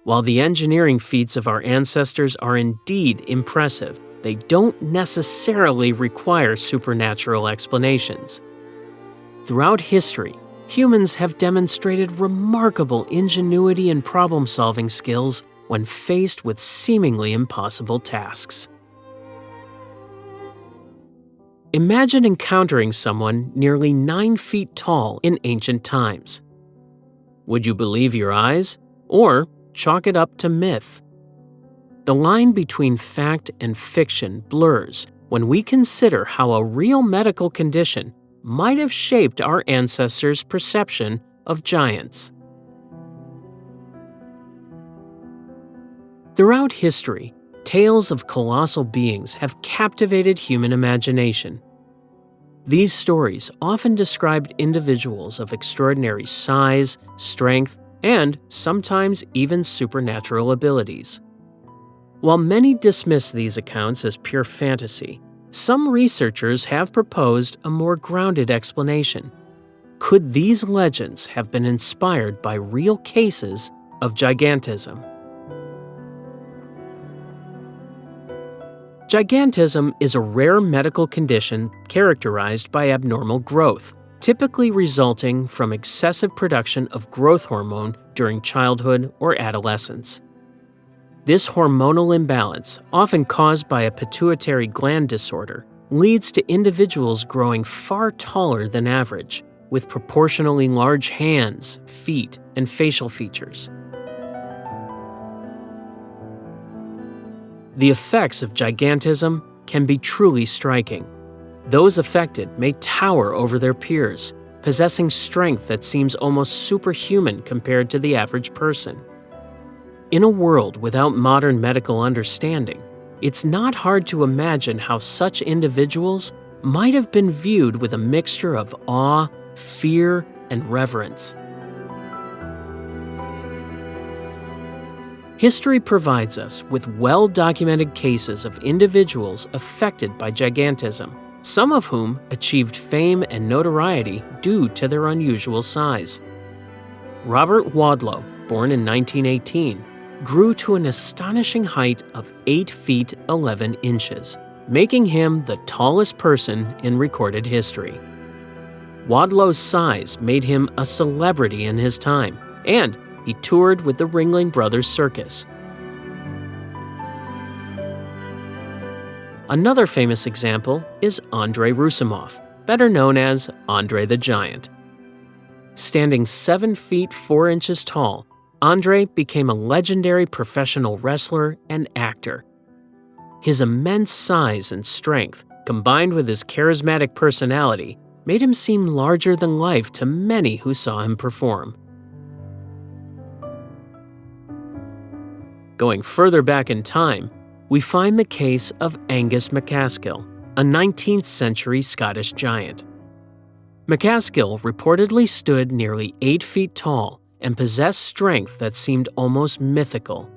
While the engineering feats of our ancestors are indeed impressive, they don't necessarily require supernatural explanations. Throughout history, humans have demonstrated remarkable ingenuity and problem-solving skills when faced with seemingly impossible tasks. Imagine encountering someone nearly 9 feet tall in ancient times. Would you believe your eyes, or chalk it up to myth? The line between fact and fiction blurs when we consider how a real medical condition might have shaped our ancestors' perception of giants. Throughout history, tales of colossal beings have captivated human imagination. These stories often described individuals of extraordinary size, strength, and sometimes even supernatural abilities. While many dismiss these accounts as pure fantasy, some researchers have proposed a more grounded explanation. Could these legends have been inspired by real cases of gigantism? Gigantism is a rare medical condition characterized by abnormal growth, typically resulting from excessive production of growth hormone during childhood or adolescence. This hormonal imbalance, often caused by a pituitary gland disorder, leads to individuals growing far taller than average, with proportionally large hands, feet, and facial features. The effects of gigantism can be truly striking. Those affected may tower over their peers, possessing strength that seems almost superhuman compared to the average person. In a world without modern medical understanding, it's not hard to imagine how such individuals might have been viewed with a mixture of awe, fear, and reverence. History provides us with well-documented cases of individuals affected by gigantism, some of whom achieved fame and notoriety due to their unusual size. Robert Wadlow, born in 1918, grew to an astonishing height of 8 feet 11 inches, making him the tallest person in recorded history. Wadlow's size made him a celebrity in his time, and he toured with the Ringling Brothers Circus. Another famous example is Andrei Roussimoff, better known as Andre the Giant. Standing 7 feet 4 inches tall, Andre became a legendary professional wrestler and actor. His immense size and strength, combined with his charismatic personality, made him seem larger than life to many who saw him perform. Going further back in time, we find the case of Angus MacAskill, a 19th century Scottish giant. MacAskill reportedly stood nearly 8 feet tall and possessed strength that seemed almost mythical.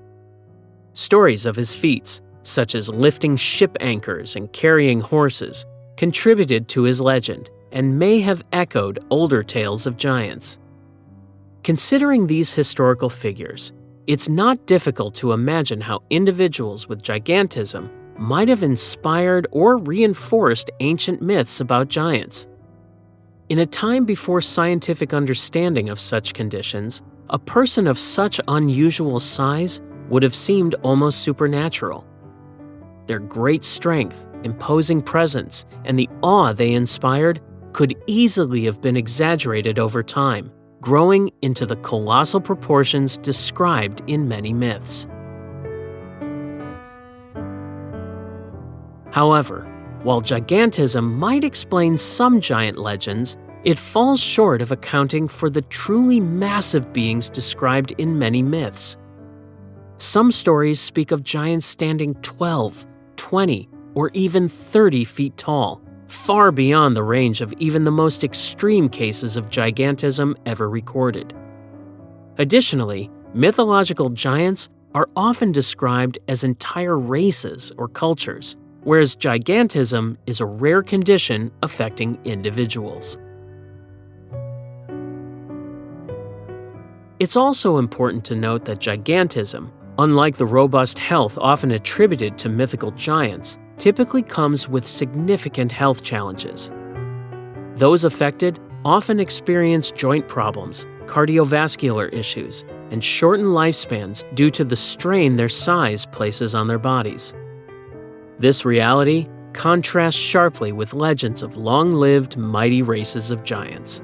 Stories of his feats, such as lifting ship anchors and carrying horses, contributed to his legend and may have echoed older tales of giants. Considering these historical figures, it's not difficult to imagine how individuals with gigantism might have inspired or reinforced ancient myths about giants. In a time before scientific understanding of such conditions, a person of such unusual size would have seemed almost supernatural. Their great strength, imposing presence, and the awe they inspired could easily have been exaggerated over time, growing into the colossal proportions described in many myths. However, while gigantism might explain some giant legends, it falls short of accounting for the truly massive beings described in many myths. Some stories speak of giants standing 12, 20, or even 30 feet tall, far beyond the range of even the most extreme cases of gigantism ever recorded. Additionally, mythological giants are often described as entire races or cultures, whereas gigantism is a rare condition affecting individuals. It's also important to note that gigantism, unlike the robust health often attributed to mythical giants, typically comes with significant health challenges. Those affected often experience joint problems, cardiovascular issues, and shortened lifespans due to the strain their size places on their bodies. This reality contrasts sharply with legends of long-lived, mighty races of giants.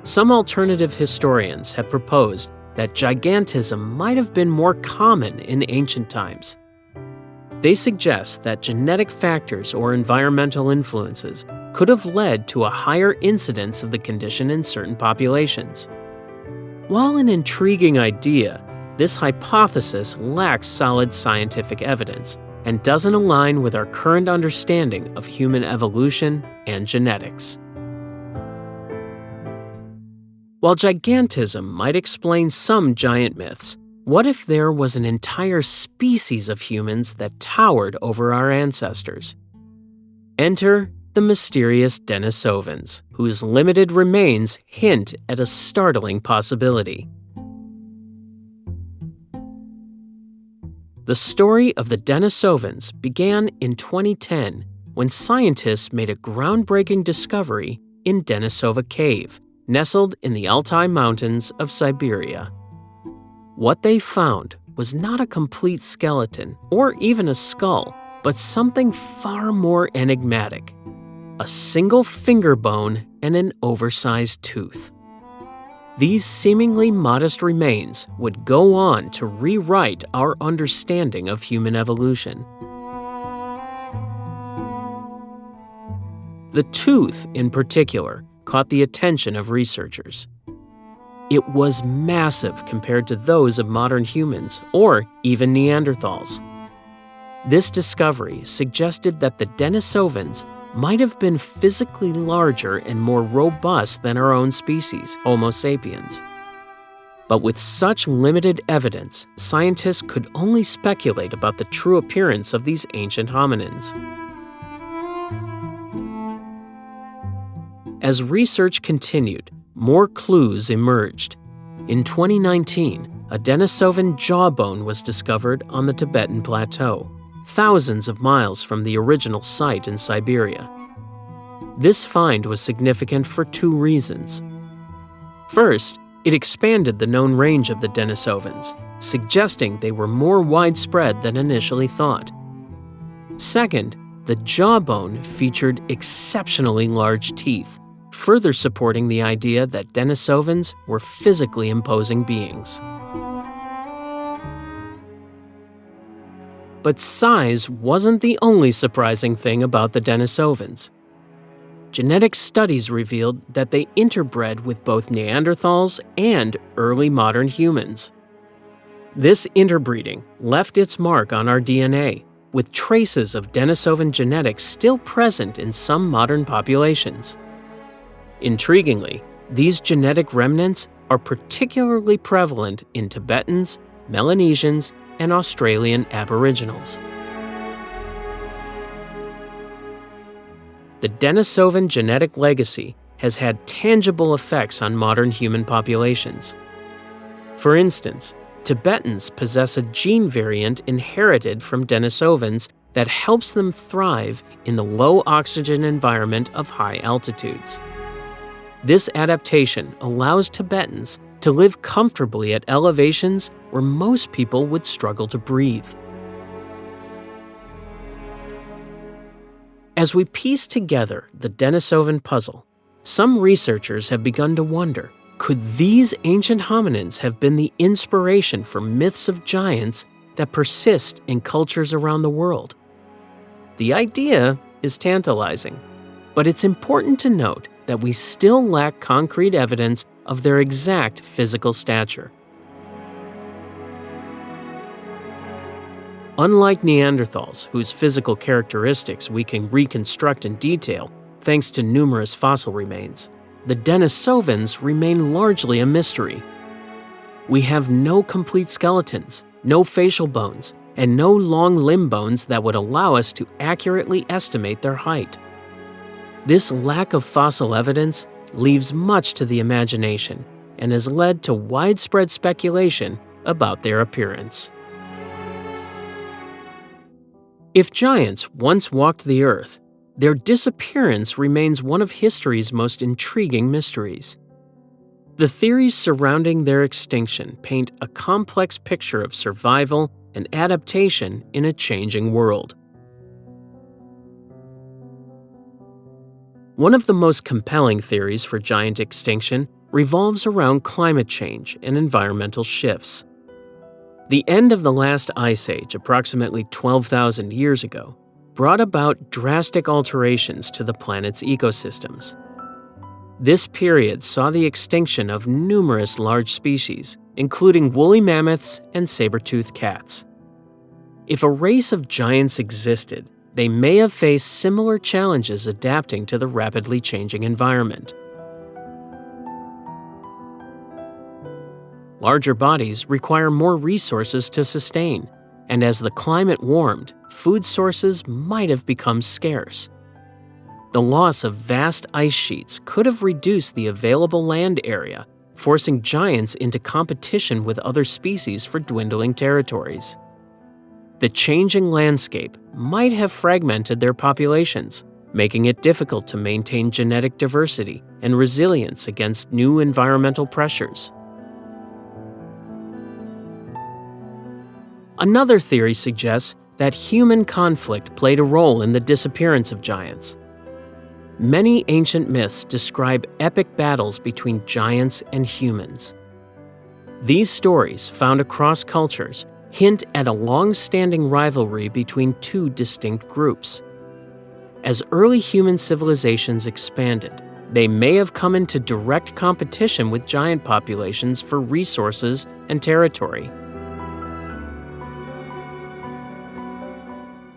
Some alternative historians have proposed that gigantism might have been more common in ancient times. They suggest that genetic factors or environmental influences could have led to a higher incidence of the condition in certain populations. While an intriguing idea, this hypothesis lacks solid scientific evidence and doesn't align with our current understanding of human evolution and genetics. While gigantism might explain some giant myths, what if there was an entire species of humans that towered over our ancestors? Enter the mysterious Denisovans, whose limited remains hint at a startling possibility. The story of the Denisovans began in 2010 when scientists made a groundbreaking discovery in Denisova Cave, nestled in the Altai Mountains of Siberia. What they found was not a complete skeleton or even a skull, but something far more enigmatic: a single finger bone and an oversized tooth. These seemingly modest remains would go on to rewrite our understanding of human evolution. The tooth, in particular, caught the attention of researchers. It was massive compared to those of modern humans or even Neanderthals. This discovery suggested that the Denisovans might have been physically larger and more robust than our own species, Homo sapiens. But with such limited evidence, scientists could only speculate about the true appearance of these ancient hominins. As research continued, more clues emerged. In 2019, a Denisovan jawbone was discovered on the Tibetan Plateau, thousands of miles from the original site in Siberia. This find was significant for two reasons. First, it expanded the known range of the Denisovans, suggesting they were more widespread than initially thought. Second, the jawbone featured exceptionally large teeth, further supporting the idea that Denisovans were physically imposing beings. But size wasn't the only surprising thing about the Denisovans. Genetic studies revealed that they interbred with both Neanderthals and early modern humans. This interbreeding left its mark on our DNA, with traces of Denisovan genetics still present in some modern populations. Intriguingly, these genetic remnants are particularly prevalent in Tibetans, Melanesians, and Australian Aboriginals. The Denisovan genetic legacy has had tangible effects on modern human populations. For instance, Tibetans possess a gene variant inherited from Denisovans that helps them thrive in the low oxygen environment of high altitudes. This adaptation allows Tibetans to live comfortably at elevations where most people would struggle to breathe. As we piece together the Denisovan puzzle, some researchers have begun to wonder, could these ancient hominins have been the inspiration for myths of giants that persist in cultures around the world? The idea is tantalizing, but it's important to note that we still lack concrete evidence of their exact physical stature. Unlike Neanderthals, whose physical characteristics we can reconstruct in detail thanks to numerous fossil remains, the Denisovans remain largely a mystery. We have no complete skeletons, no facial bones, and no long limb bones that would allow us to accurately estimate their height. This lack of fossil evidence leaves much to the imagination and has led to widespread speculation about their appearance. If giants once walked the Earth, their disappearance remains one of history's most intriguing mysteries. The theories surrounding their extinction paint a complex picture of survival and adaptation in a changing world. One of the most compelling theories for giant extinction revolves around climate change and environmental shifts. The end of the last ice age, approximately 12,000 years ago, brought about drastic alterations to the planet's ecosystems. This period saw the extinction of numerous large species, including woolly mammoths and saber-toothed cats. If a race of giants existed, they may have faced similar challenges adapting to the rapidly changing environment. Larger bodies require more resources to sustain, and as the climate warmed, food sources might have become scarce. The loss of vast ice sheets could have reduced the available land area, forcing giants into competition with other species for dwindling territories. The changing landscape might have fragmented their populations, making it difficult to maintain genetic diversity and resilience against new environmental pressures. Another theory suggests that human conflict played a role in the disappearance of giants. Many ancient myths describe epic battles between giants and humans. These stories, found across cultures, hint at a long-standing rivalry between two distinct groups. As early human civilizations expanded, they may have come into direct competition with giant populations for resources and territory.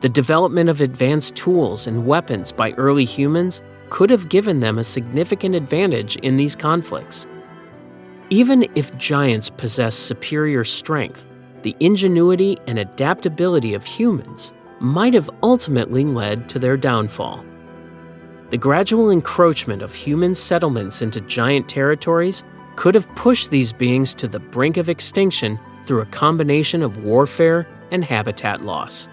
The development of advanced tools and weapons by early humans could have given them a significant advantage in these conflicts. Even if giants possess superior strength, the ingenuity and adaptability of humans might have ultimately led to their downfall. The gradual encroachment of human settlements into giant territories could have pushed these beings to the brink of extinction through a combination of warfare and habitat loss.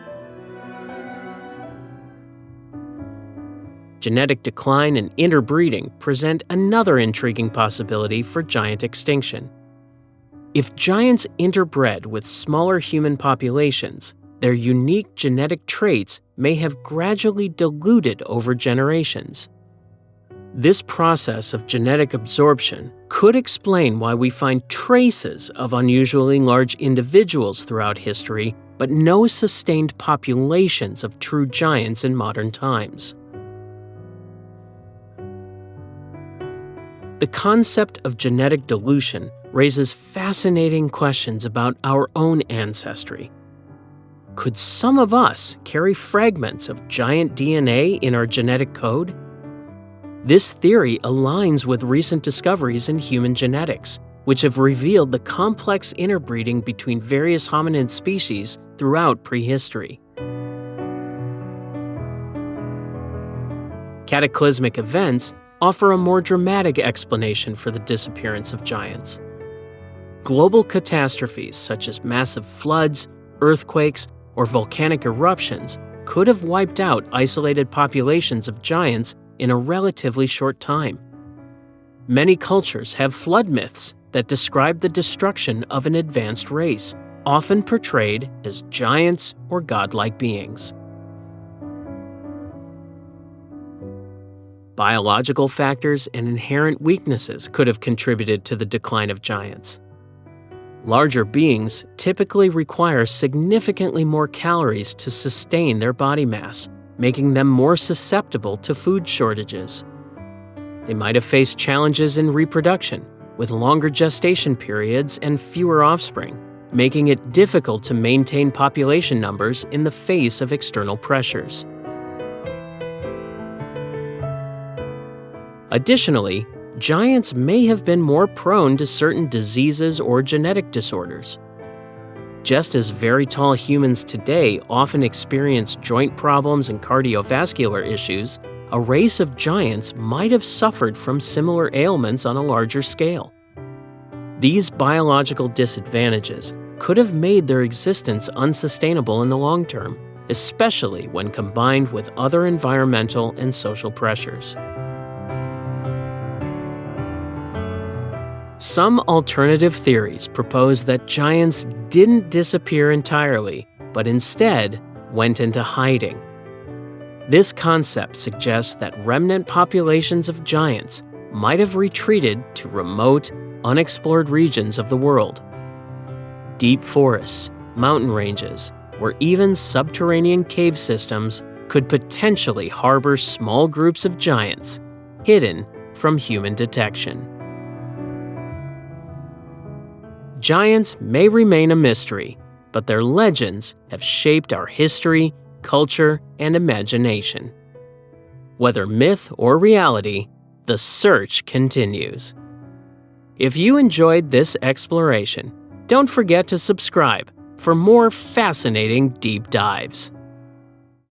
Genetic decline and interbreeding present another intriguing possibility for giant extinction. If giants interbred with smaller human populations, their unique genetic traits may have gradually diluted over generations. This process of genetic absorption could explain why we find traces of unusually large individuals throughout history, but no sustained populations of true giants in modern times. The concept of genetic dilution raises fascinating questions about our own ancestry. Could some of us carry fragments of giant DNA in our genetic code? This theory aligns with recent discoveries in human genetics, which have revealed the complex interbreeding between various hominid species throughout prehistory. Cataclysmic events offer a more dramatic explanation for the disappearance of giants. Global catastrophes such as massive floods, earthquakes, or volcanic eruptions could have wiped out isolated populations of giants in a relatively short time. Many cultures have flood myths that describe the destruction of an advanced race, often portrayed as giants or godlike beings. Biological factors and inherent weaknesses could have contributed to the decline of giants. Larger beings typically require significantly more calories to sustain their body mass, making them more susceptible to food shortages. They might have faced challenges in reproduction, with longer gestation periods and fewer offspring, making it difficult to maintain population numbers in the face of external pressures. Additionally, giants may have been more prone to certain diseases or genetic disorders. Just as very tall humans today often experience joint problems and cardiovascular issues, a race of giants might have suffered from similar ailments on a larger scale. These biological disadvantages could have made their existence unsustainable in the long term, especially when combined with other environmental and social pressures. Some alternative theories propose that giants didn't disappear entirely, but instead went into hiding. This concept suggests that remnant populations of giants might have retreated to remote, unexplored regions of the world. Deep forests, mountain ranges, or even subterranean cave systems could potentially harbor small groups of giants, hidden from human detection. Giants may remain a mystery, but their legends have shaped our history, culture, and imagination. Whether myth or reality, the search continues. If you enjoyed this exploration, don't forget to subscribe for more fascinating deep dives.